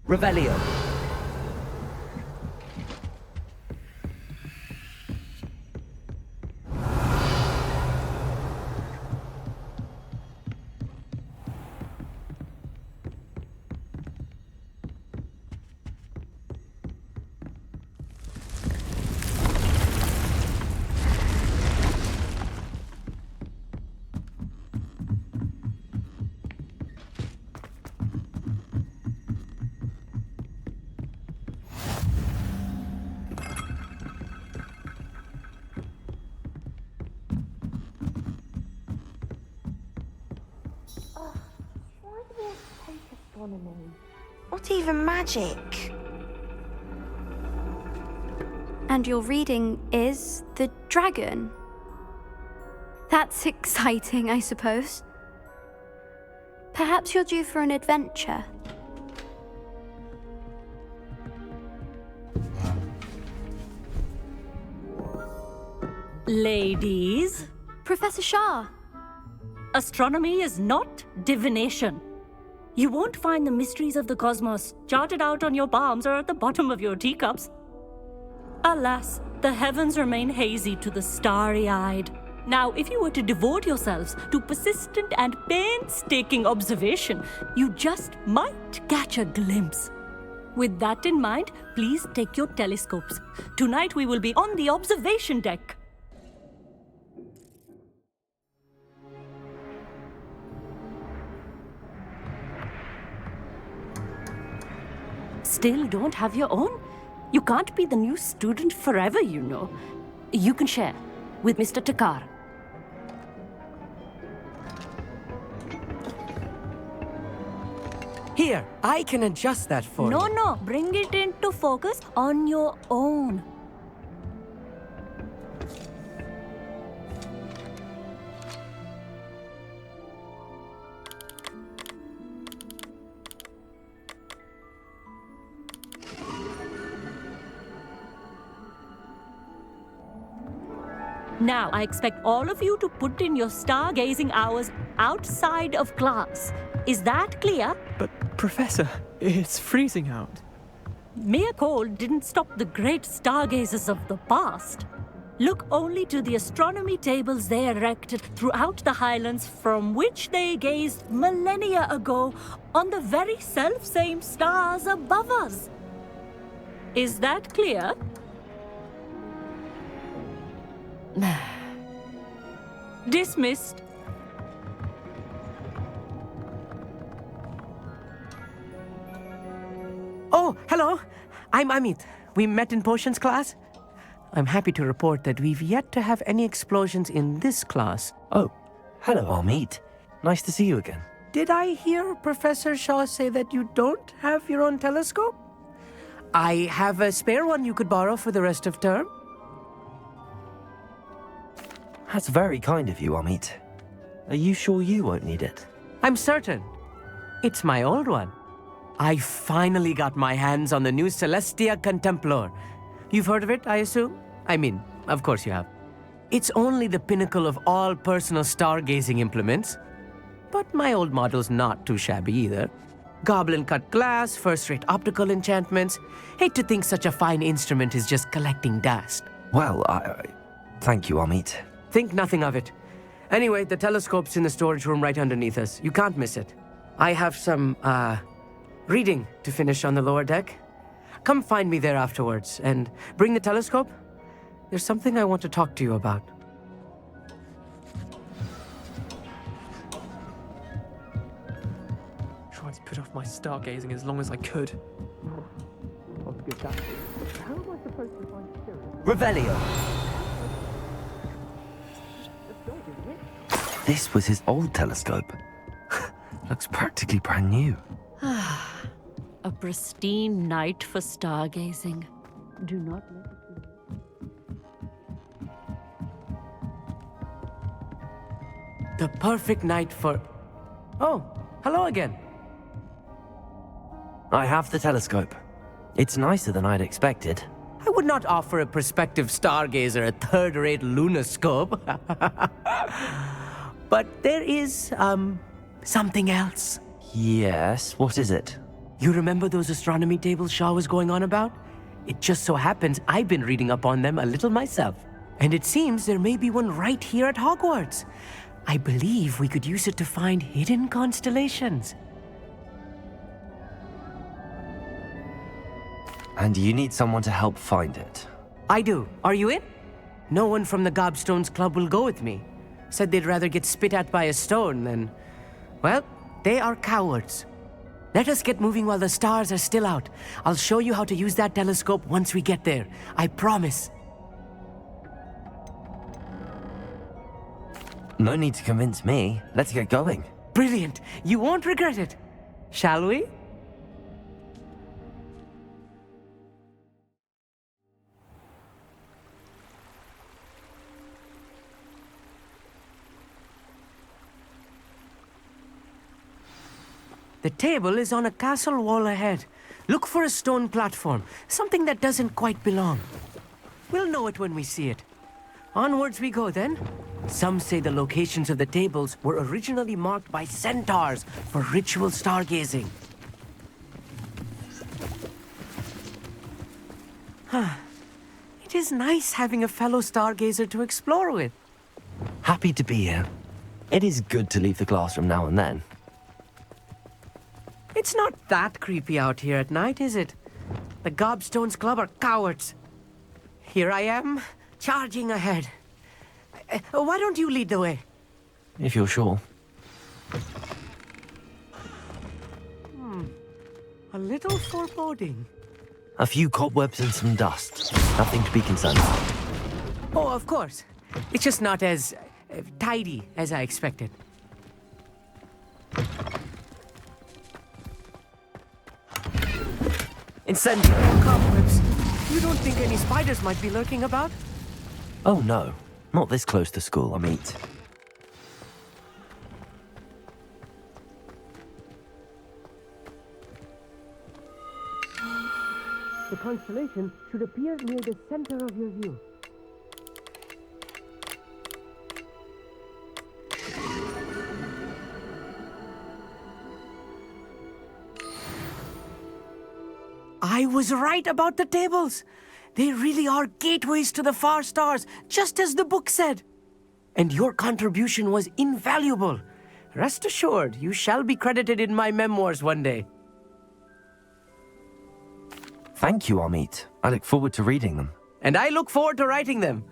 C: Revelio.
F: astronomy.
K: Not even magic.
M: And your reading is the dragon. That's exciting, I suppose. Perhaps you're due for an adventure.
F: Ladies,
M: Professor Shah.
F: astronomy is not divination. You won't find the mysteries of the cosmos charted out on your palms or at the bottom of your teacups. Alas, the heavens remain hazy to the starry-eyed. Now, if you were to devote yourselves to persistent and painstaking observation, you just might catch a glimpse. With that in mind, please take your telescopes. Tonight we will be on the observation deck. Still don't have your own? You can't be the new student forever, you know. You can share with Mr. Takar.
N: Here, I can adjust that for you.
F: No, bring it into focus on your own. Now, I expect all of you to put in your stargazing hours outside of class. Is that clear?
N: But, Professor, it's freezing out.
F: Mere cold didn't stop the great stargazers of the past. Look only to the astronomy tables they erected throughout the highlands from which they gazed millennia ago on the very self-same stars above us. Is that clear? Dismissed.
N: Oh, hello. I'm Amit. We met in potions class. I'm happy to report that we've yet to have any explosions in this class.
C: Oh, hello, Amit. Nice to see you again.
N: Did I hear Professor Shaw say that you don't have your own telescope? I have a spare one you could borrow for the rest of term.
C: That's very kind of you, Amit. Are you sure you won't need it?
N: I'm certain. It's my old one. I finally got my hands on the new Celestia Contemplar. You've heard of it, I assume? I mean, of course you have. It's only the pinnacle of all personal stargazing implements. But my old model's not too shabby either. Goblin-cut glass, first-rate optical enchantments. Hate to think such a fine instrument is just collecting dust.
C: Well, thank you, Amit.
N: Think nothing of it. Anyway, the telescope's in the storage room right underneath us. You can't miss it. I have some, reading to finish on the lower deck. Come find me there afterwards, and bring the telescope. There's something I want to talk to you about.
O: Tried to put off my stargazing as long as I could.
N: How am I supposed to find spirit?
C: Revelio! This was his old telescope. Looks practically brand new.
F: A pristine night for stargazing. Do not let it be.
N: The perfect night for... Oh, hello again.
C: I have the telescope. It's nicer than I'd expected.
N: I would not offer a prospective stargazer a third-rate lunoscope. But there is, something else.
C: Yes, what is it?
N: You remember those astronomy tables Shaw was going on about? It just so happens I've been reading up on them a little myself. And it seems there may be one right here at Hogwarts. I believe we could use it to find hidden constellations.
C: And you need someone to help find it.
N: I do. Are you in? No one from the Gobstones Club will go with me. Said they'd rather get spit at by a stone than... Well, they are cowards. Let us get moving while the stars are still out. I'll show you how to use that telescope once we get there. I promise.
C: No need to convince me. Let's get going.
N: Brilliant. You won't regret it. Shall we? The table is on a castle wall ahead. Look for a stone platform, something that doesn't quite belong. We'll know it when we see it. Onwards we go then. Some say the locations of the tables were originally marked by centaurs for ritual stargazing. It is nice having a fellow stargazer to explore with.
C: Happy to be here. It is good to leave the classroom now and then.
N: It's not that creepy out here at night, is it? The Gobstones Club are cowards. Here I am, charging ahead. Why don't you lead the way?
C: If you're sure.
N: A little foreboding.
C: A few cobwebs and some dust. Nothing to be concerned about.
N: Oh, of course. It's just not as tidy as I expected.
C: Incendiary!
N: Cobwebs. You don't think any spiders might be lurking about?
C: Oh no, not this close to school, I mean.
N: The constellation should appear near the center of your view. I was right about the tables. They really are gateways to the far stars, just as the book said. And your contribution was invaluable. Rest assured, you shall be credited in my memoirs one day.
C: Thank you, Amit. I look forward to reading them.
N: And I look forward to writing them.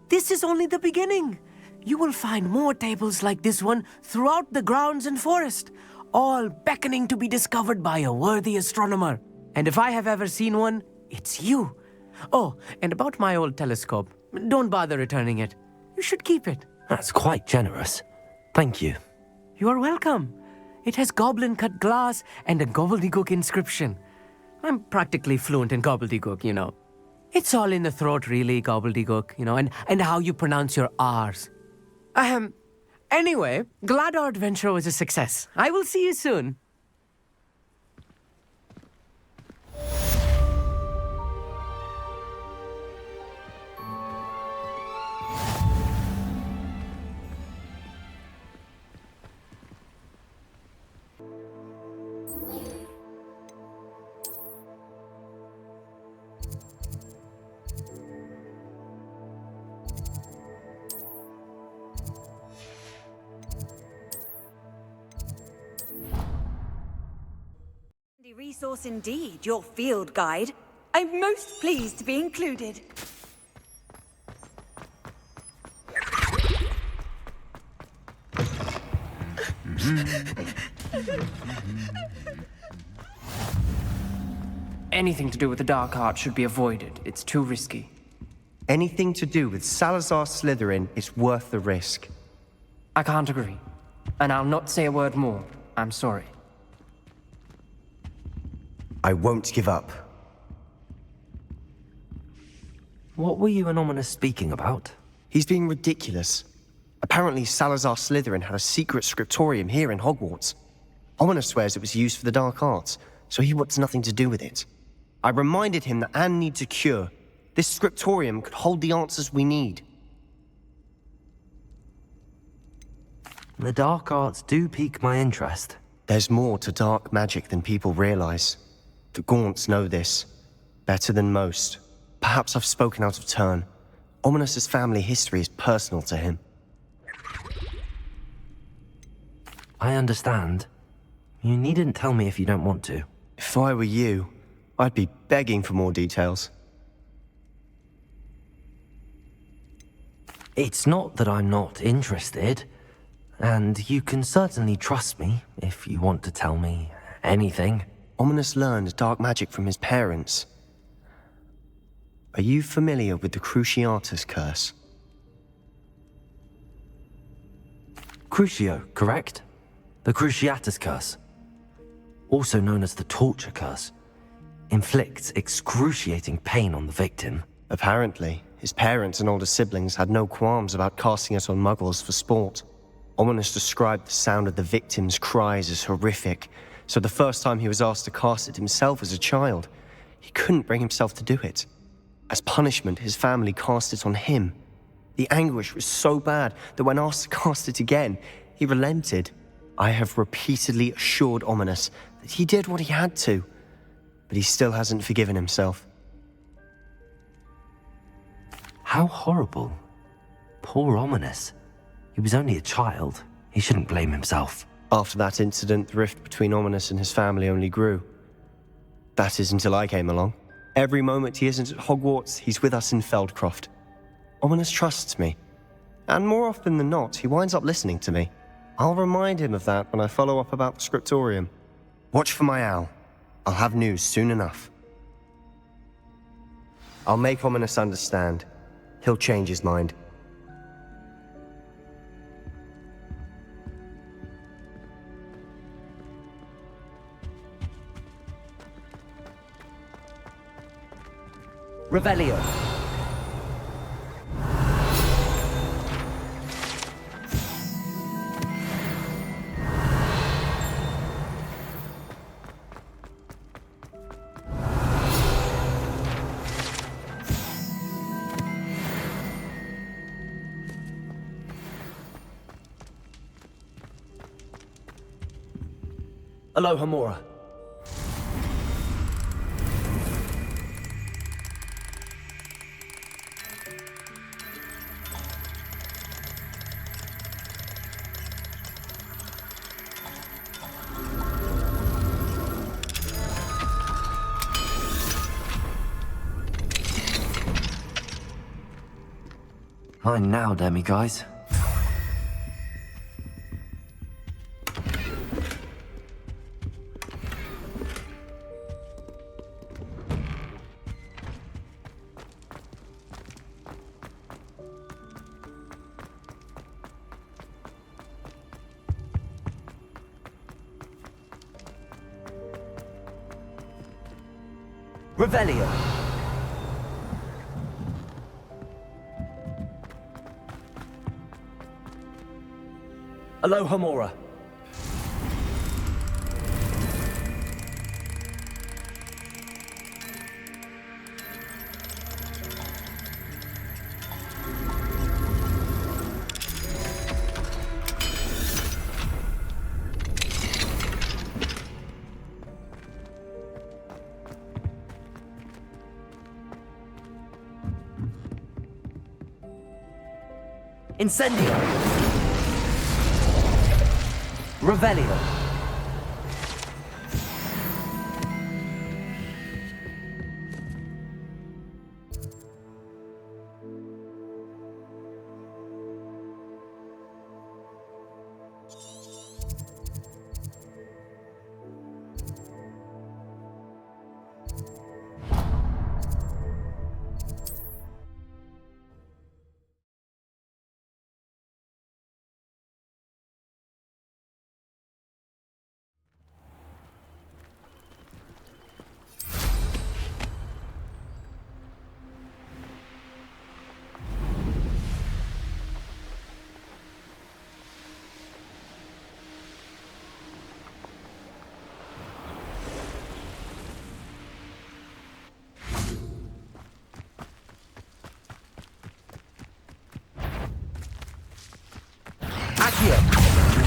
N: This is only the beginning. You will find more tables like this one throughout the grounds and forest, all beckoning to be discovered by a worthy astronomer. And if I have ever seen one, it's you. Oh, and about my old telescope, don't bother returning it. You should keep it.
C: That's quite generous. Thank you.
N: You are welcome. It has goblin-cut glass and a gobbledygook inscription. I'm practically fluent in gobbledygook, you know. It's all in the throat, really, gobbledygook, you know, and how you pronounce your R's. Anyway, glad our adventure was a success. I will see you soon.
I: Resource indeed, your field guide. I'm most pleased to be included.
O: Anything to do with the dark art should be avoided. It's too risky.
J: Anything to do with Salazar Slytherin is worth the risk.
O: I can't agree. And I'll not say a word more. I'm sorry.
J: I won't give up.
C: What were you and Ominous speaking about?
J: He's being ridiculous. Apparently Salazar Slytherin had a secret scriptorium here in Hogwarts. Ominous swears it was used for the dark arts, so he wants nothing to do with it. I reminded him that Anne needs a cure. This scriptorium could hold the answers we need.
C: The dark arts do pique my interest.
J: There's more to dark magic than people realize. The Gaunts know this, better than most. Perhaps I've spoken out of turn. Ominous's family history is personal to him.
C: I understand. You needn't tell me if you don't want to.
J: If I were you, I'd be begging for more details.
C: It's not that I'm not interested, and you can certainly trust me if you want to tell me anything.
J: Ominous learned dark magic from his parents. Are you familiar with the Cruciatus curse?
C: Crucio, correct? The Cruciatus curse. also known as the torture curse, inflicts excruciating pain on the victim.
J: Apparently, his parents and older siblings had no qualms about casting it on muggles for sport. Ominous described the sound of the victim's cries as horrific, so the first time he was asked to cast it himself as a child, he couldn't bring himself to do it. As punishment, his family cast it on him. The anguish was so bad that when asked to cast it again, he relented. I have repeatedly assured Ominous that he did what he had to, but he still hasn't forgiven himself.
C: How horrible. Poor Ominous. He was only a child. He shouldn't blame himself.
J: After that incident, the rift between Ominous and his family only grew. That is until I came along. Every moment he isn't at Hogwarts, he's with us in Feldcroft. Ominous trusts me. And more often than not, he winds up listening to me. I'll remind him of that when I follow up about the scriptorium. Watch for my owl. I'll have news soon enough. I'll make Ominous understand. He'll change his mind.
N: Revelio.
B: Alohomora.
C: Fine now, Demiguise.
N: Revelio.
B: Alohomora.
N: Incendio. Revelio.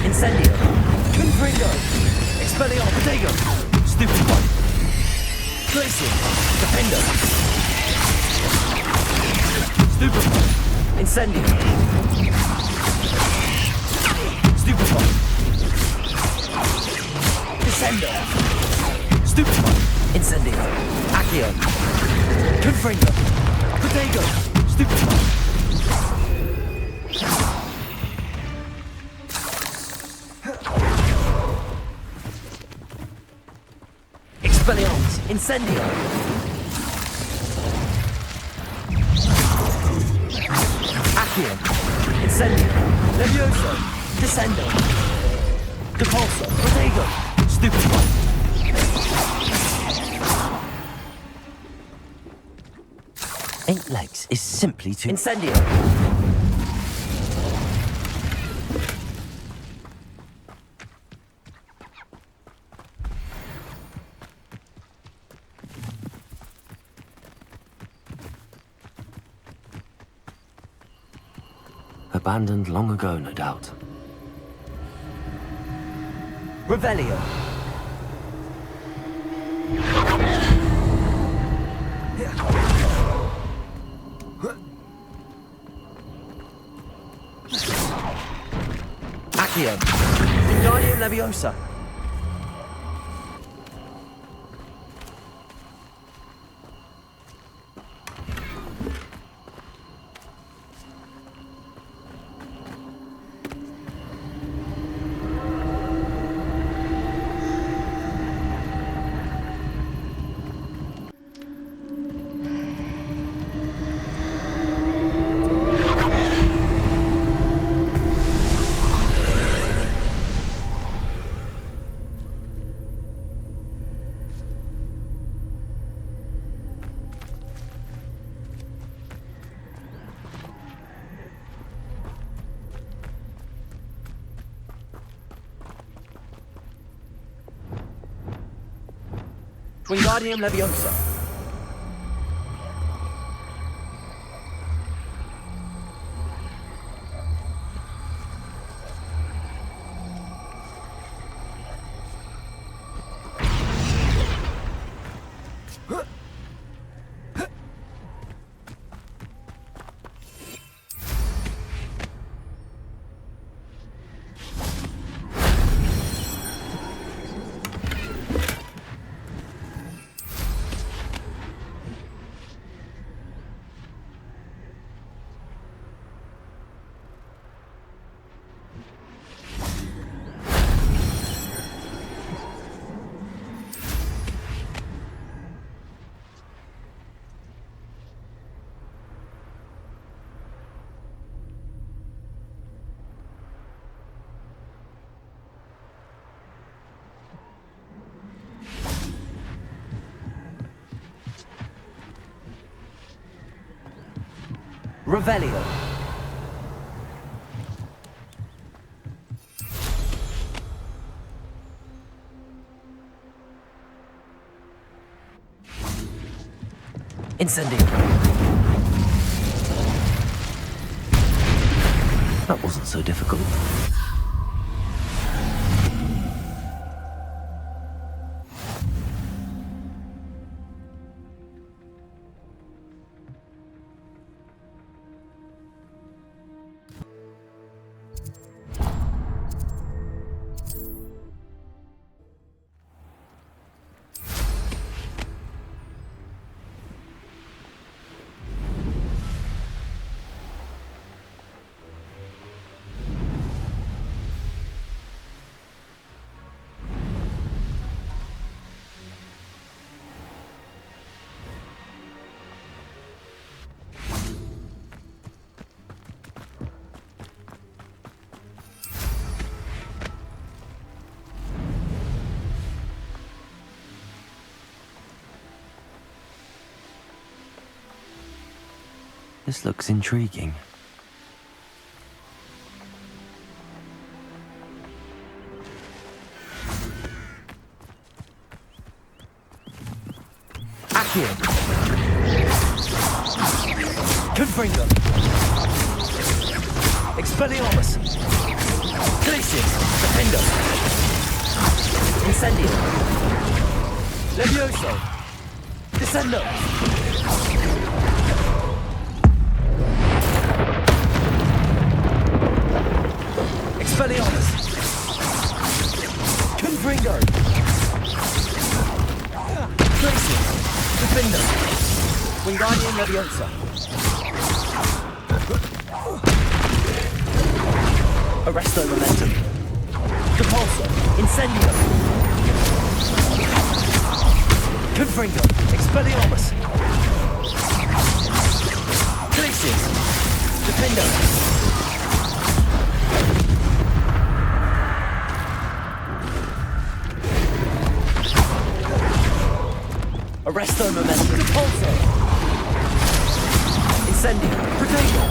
N: Incendio. Confringo. Expelliarmus. Protego. Stupid one. Glacier. Defender. Stupid one. Incendio. Stupid one. Descender. Stupid one. Incendio. Accio. Confringo. Protego. Stupid one. Expelliarmus. Incendio. Accio. Incendio. Levioso. Descendo. Depulso. Protego. Stupid one.
C: 8 legs is simply too...
N: Incendio!
C: Abandoned long ago, no doubt.
N: Revelio! Accio! Wingardium Leviosa! Wingardium Leviosa! Revelio! Incendio!
C: That wasn't so difficult. This looks intriguing.
N: Accio! Confringo! Expelliarmus! Glacius! Defendo! Incendio! Levioso! Descendo! Expelliarmus! Confringo! Glacius! Defendo! Wingardium Leviosa! Arresto Momentum! Repulsor! Incendio! Confringo! Expelliarmus! Glacius! Defendo! Arresto Momentum! Repulsor!
B: Incendio. Potato.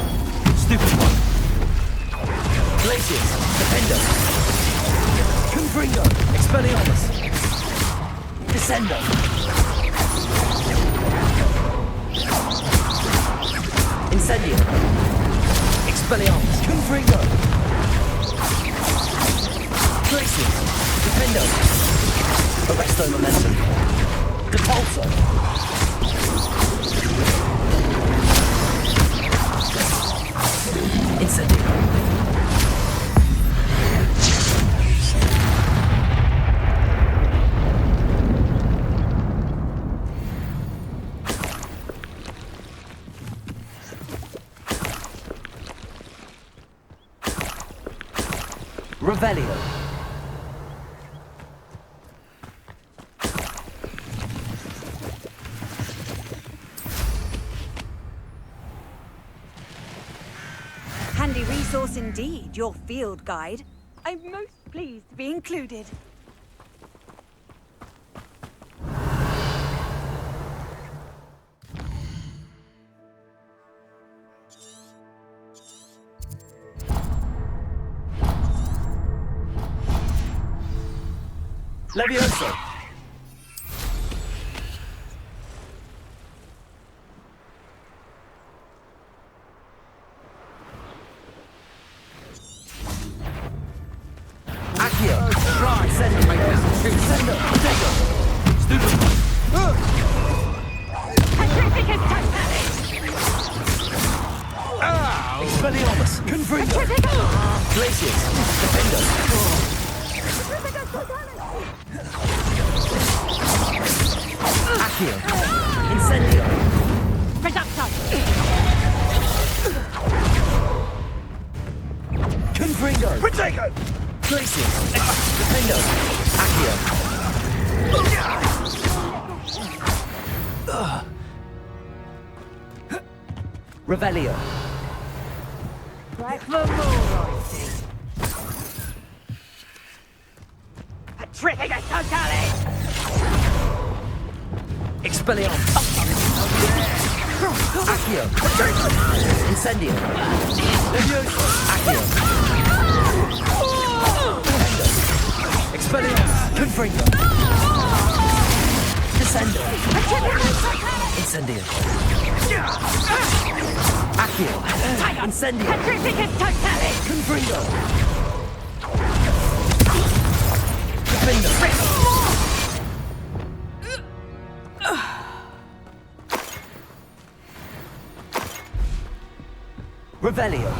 B: Stupid one. Glacius. Defendo. Confringo. Expelliarmus. Descendo. Incendio. Expelliarmus. Confringo. Glacius. Defendo. Arresto Momentum. Depulso. Incendio. Revelio.
I: Handy resource indeed, your field guide. I'm most pleased to be included.
B: Levioso. Accio. Try. Sendo. Right now. Sendo. Potato. Student. Expelliarmus. Confringo. Glacius. Defendo. Accio. Incendio.
F: Reducto.
B: Confringo.
E: Potato.
B: Glacius. Defendo. Accio. Revelio.
F: Right for more, righty. Petrificus totalis!
B: Expelliarmus. Accio. Incendio. Levioso. Accio. Defendo. Expelliarmus. Confringo. Descendo. Incendio. Accio. Incendio.
F: Petrificus totalis!
B: Confringo. Defendo. Revelio.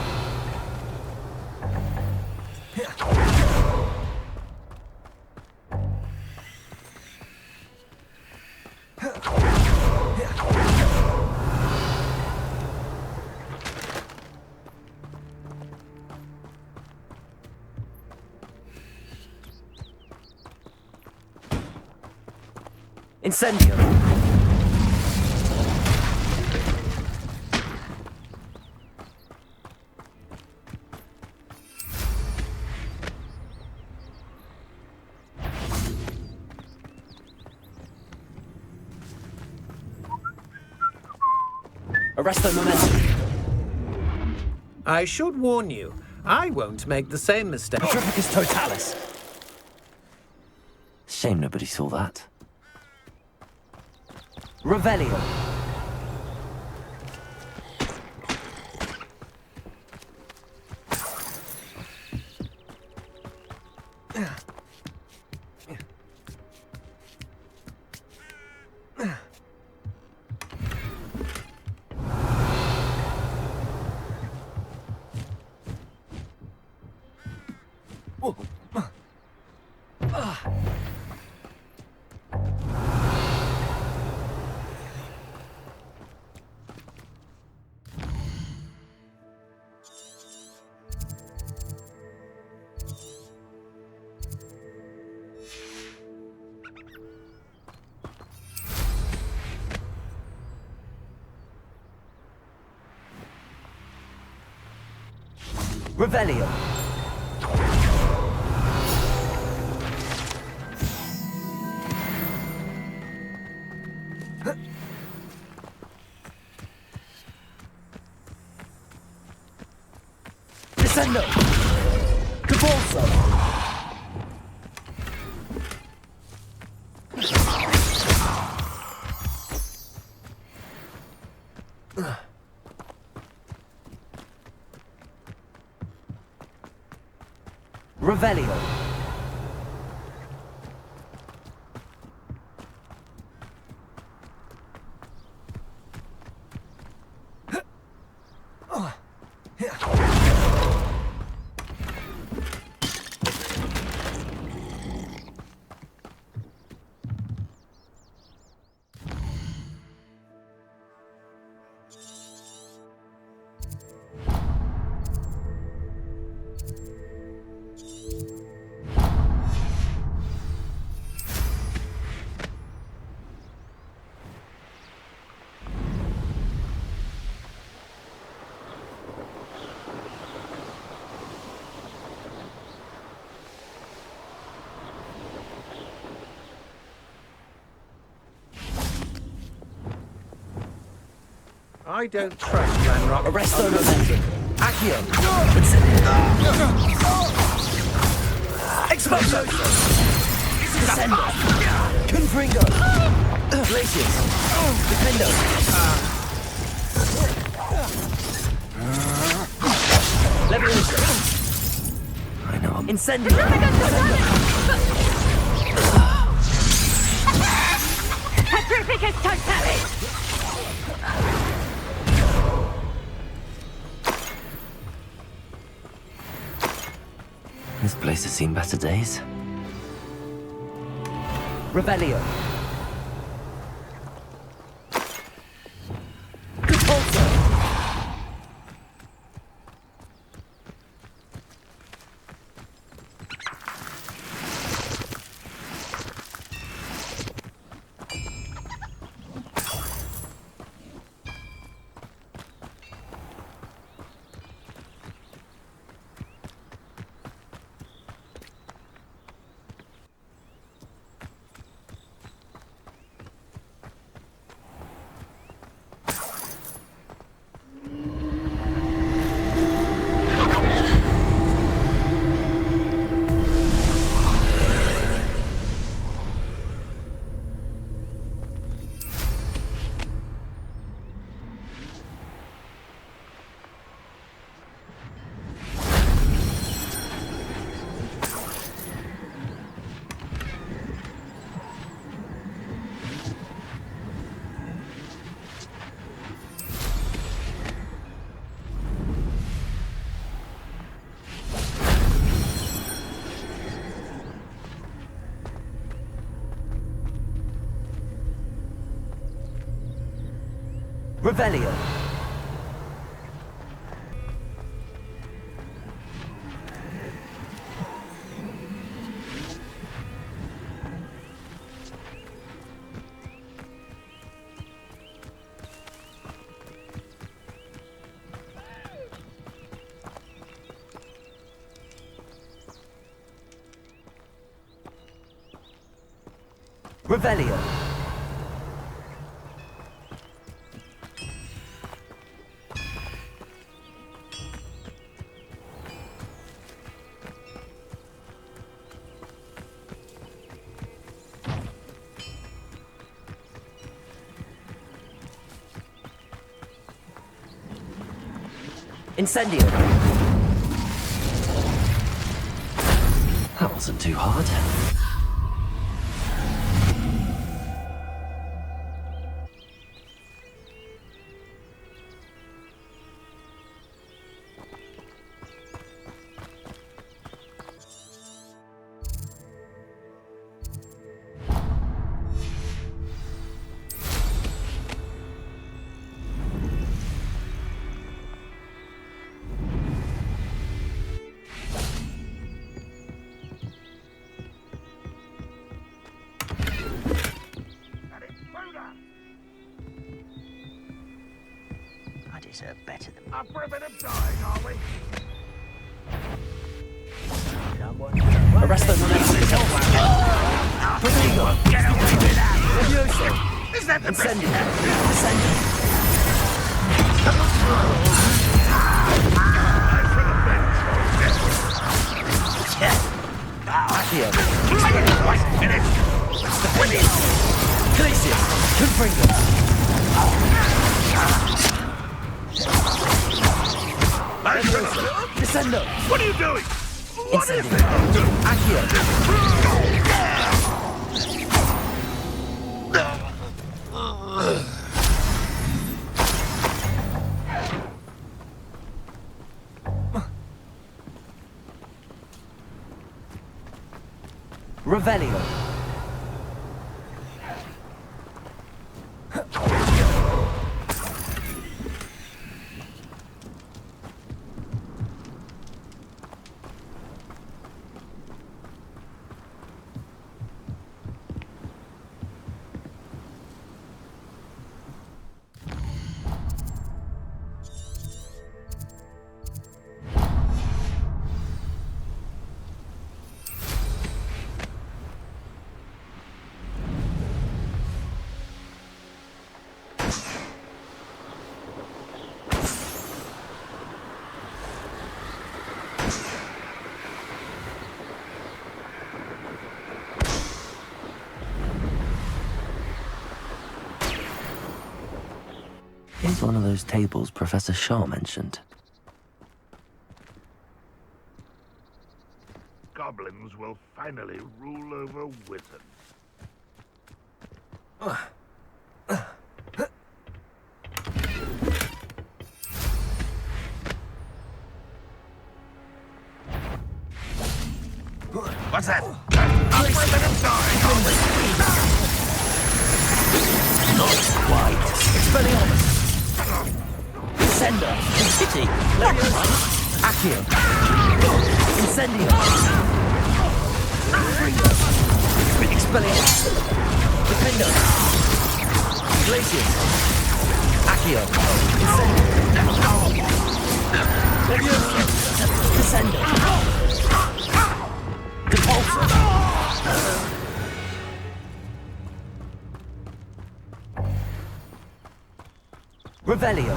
B: Incendio. Arresto Momentum.
N: I should warn you, I won't make the same mistake.
B: Petrificus Totalis.
C: Shame nobody saw that.
B: Revelio. Revelio.
C: Descendo! Cabalso! Revelio.
B: I don't trust Ranrock.
C: Arresto Momentum. Accio. Expulso. Descendo. Confringo. Glacius. Defendo. Levioso. I know him. Incendio.
F: Petrificus totalis!
C: This place has seen better days. Revelio. Compulso. Revelio. Revelio. Incendio. That wasn't too hard.
A: Better than...
E: Up for a bit of dying, are we?
C: Arresto Momentum. Protego.
E: Get away with that!
C: Levioso.
E: Is that the best?
C: Incendio. Descendo.
E: I should have been.
C: Accio.
N: Glacius, Confringo. Descendo.
E: What are you doing?
N: Incendio.
C: Accio. Revelio. Here's one of those tables Professor Shaw mentioned.
E: Goblins will finally rule over wizards. What's that?
N: Not quite. Expelliarmus. Descender. City. Leviosa. Accio. Incendio. Expelliarmus. Defendo. Glacius. Accio. Incendio. Leviosa. Descendo. Depulso. Revelio.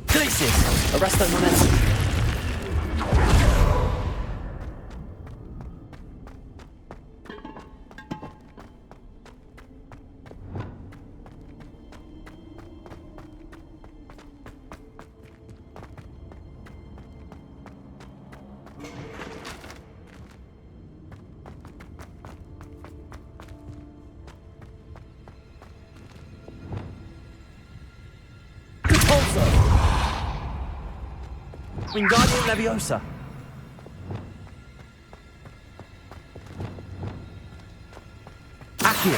N: Glacius. Arresto momentum. Wingardium Leviosa. Accio.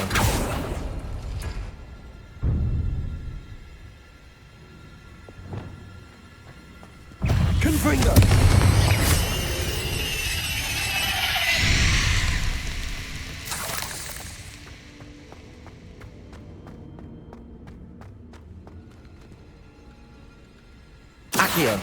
N: Confringo. Accio.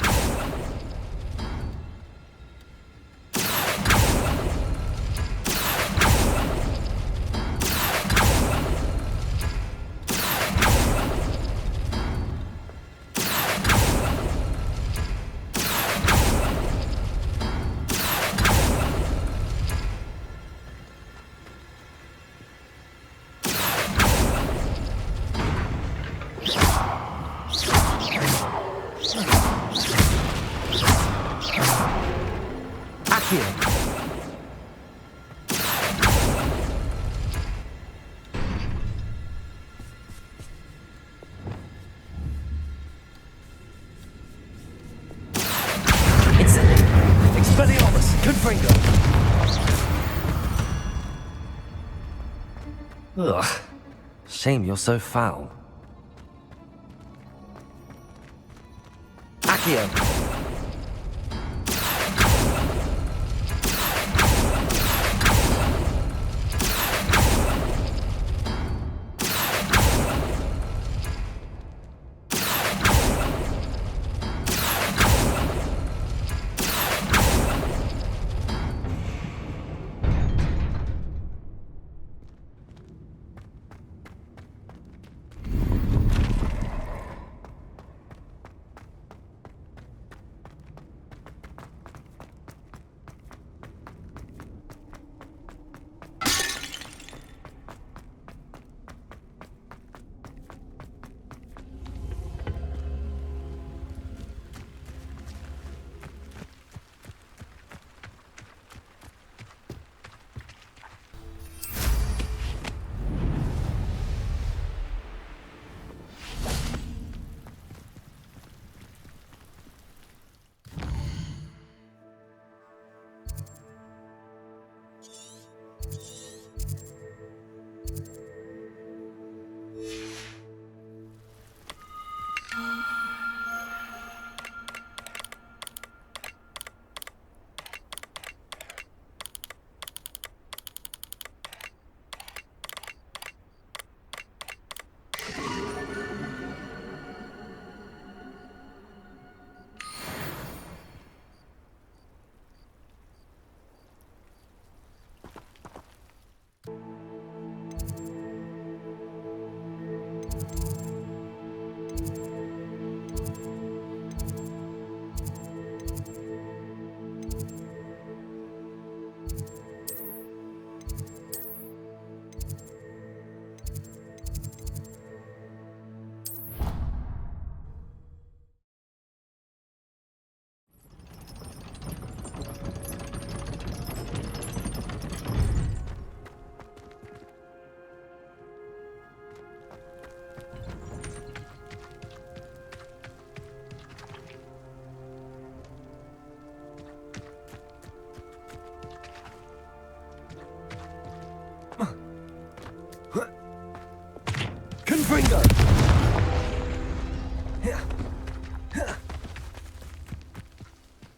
C: Ugh. Shame you're so foul. Accio.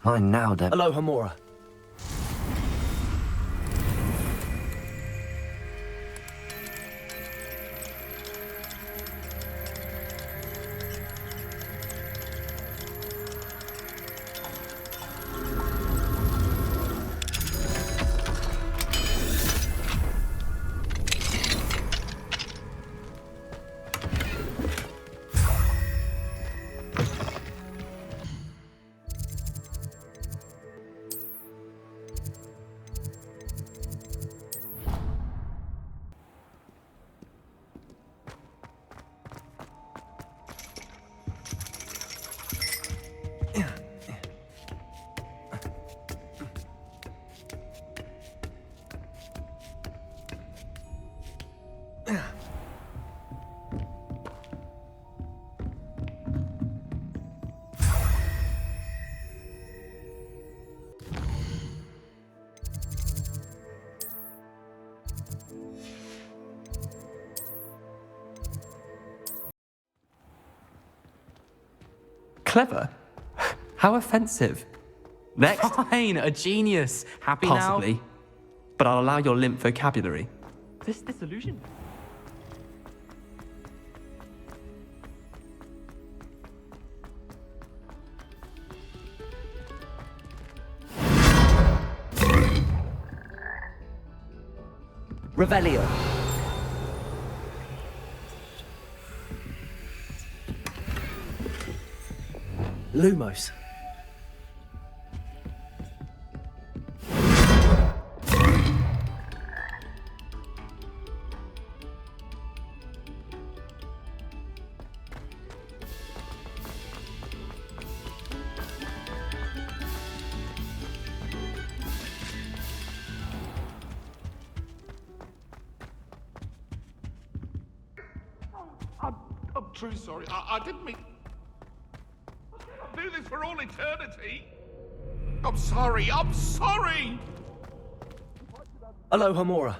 C: Mine now, Deb.
B: Alohomora.
O: Clever? How offensive. Next?
N: Fine, a genius. Happy
O: Possibly.
N: now?
O: But I'll allow your limp vocabulary.
N: This disillusion.
B: Revelio. Lumos.
E: I'm truly sorry. I didn't mean... I'll do this for all eternity. I'm sorry. I'm sorry.
B: Alohomora.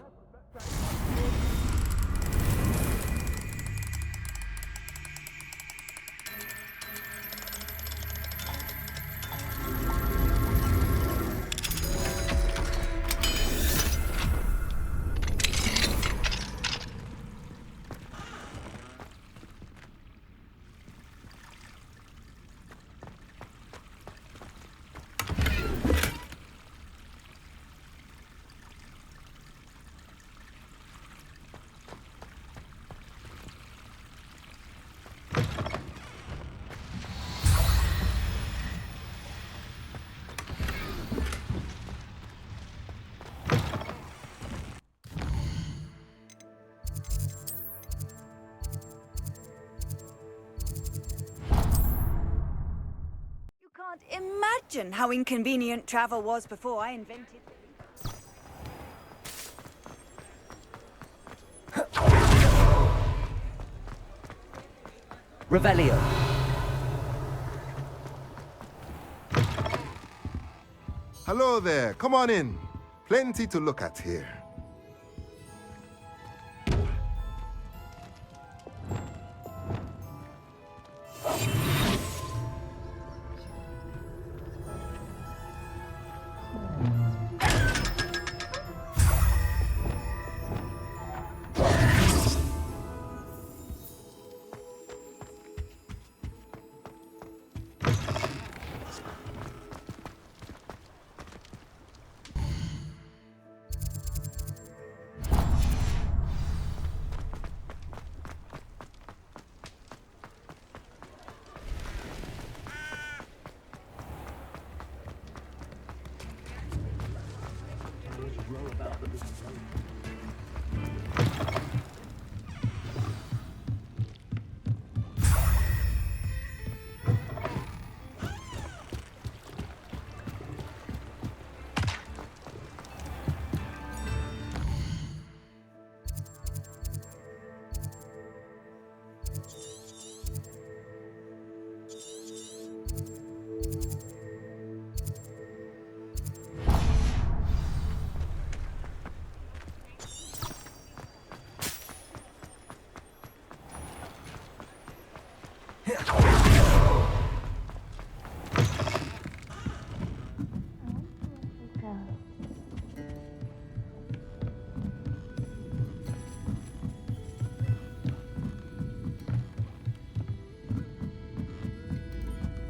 I: Can't imagine how inconvenient travel was before I invented
B: Revelio.
P: Hello there, come on in. Plenty to look at here.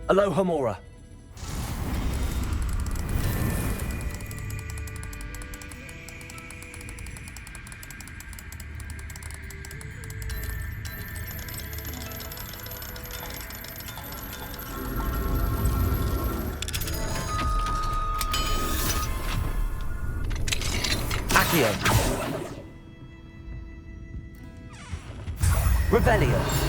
C: Alohomora. Accio. Revelio.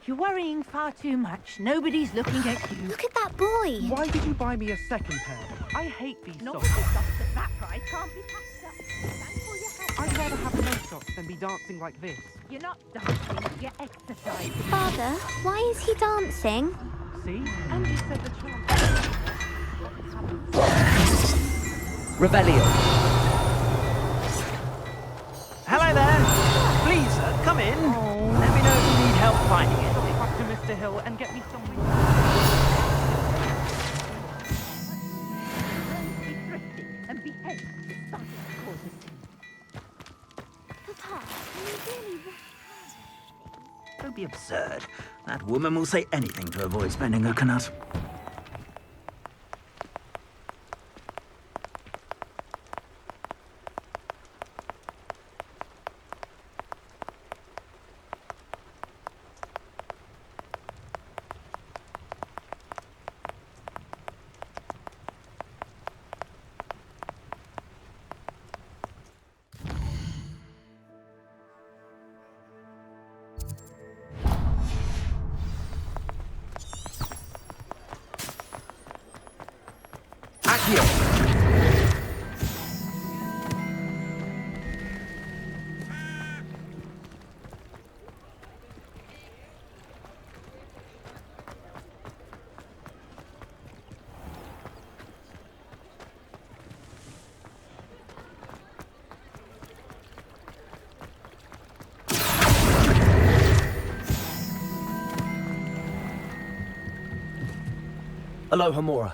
Q: You're worrying far too much. Nobody's looking at you.
M: Look at that boy.
R: Why did you buy me a second pair? I hate these
Q: Not
R: socks.
Q: with the socks at that price. Can't be passed up. Stand for your head.
R: I'd rather have no socks than be dancing like this.
Q: You're not dancing. You're exercising.
M: Father, why is he dancing?
R: See? And you said the chance.
C: Revelio.
A: Hello there. Please, come in. Let me know if you need help finding it.
R: Go back to Mr. Hill and get me something.
Q: Be thrifty and behave. It's starting to cause a sin.
M: Papa, can you really...
A: Don't be absurd. That woman will say anything to avoid spending her canut.
C: Accio. Alohomora.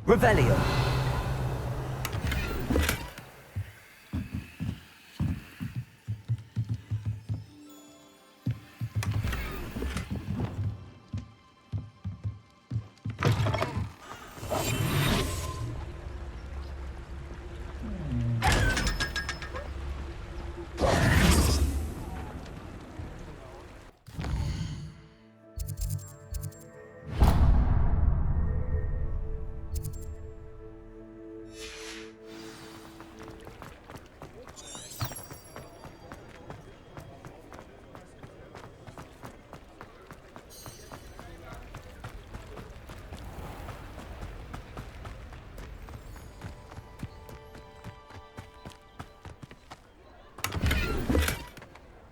C: Revelio.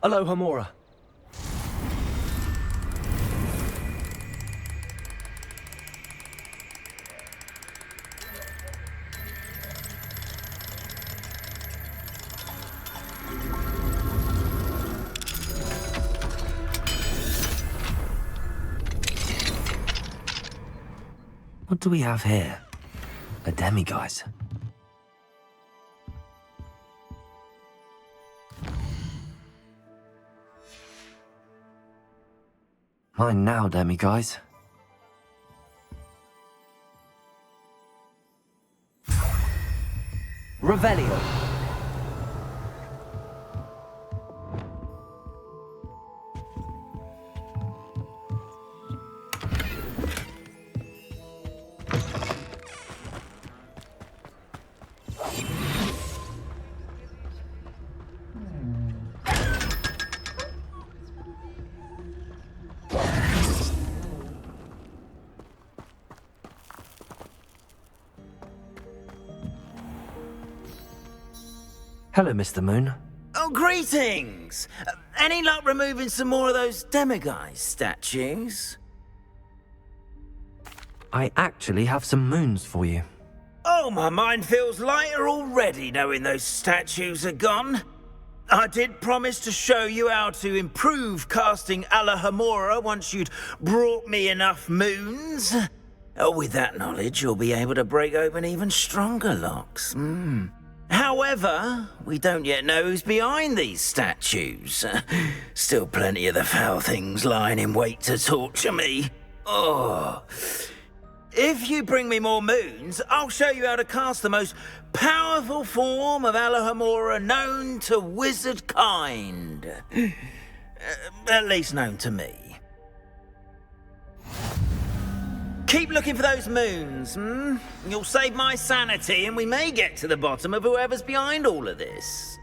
C: Alohomora. What do we have here? Demiguise. Mine now, Demiguise.
N: Revelio.
C: Hello, Mr. Moon.
A: Oh, greetings! Any luck removing some more of those Demiguise statues?
C: I actually have some moons for you.
A: Oh, my mind feels lighter already knowing those statues are gone. I did promise to show you how to improve casting Alohomora once you'd brought me enough moons. With that knowledge, you'll be able to break open even stronger locks. However, we don't yet know who's behind these statues. Still plenty of the foul things lying in wait to torture me. Oh. If you bring me more moons, I'll show you how to cast the most powerful form of Alohomora known to wizard kind. At least known to me. Keep looking for those moons, You'll save my sanity and we may get to the bottom of whoever's behind all of this.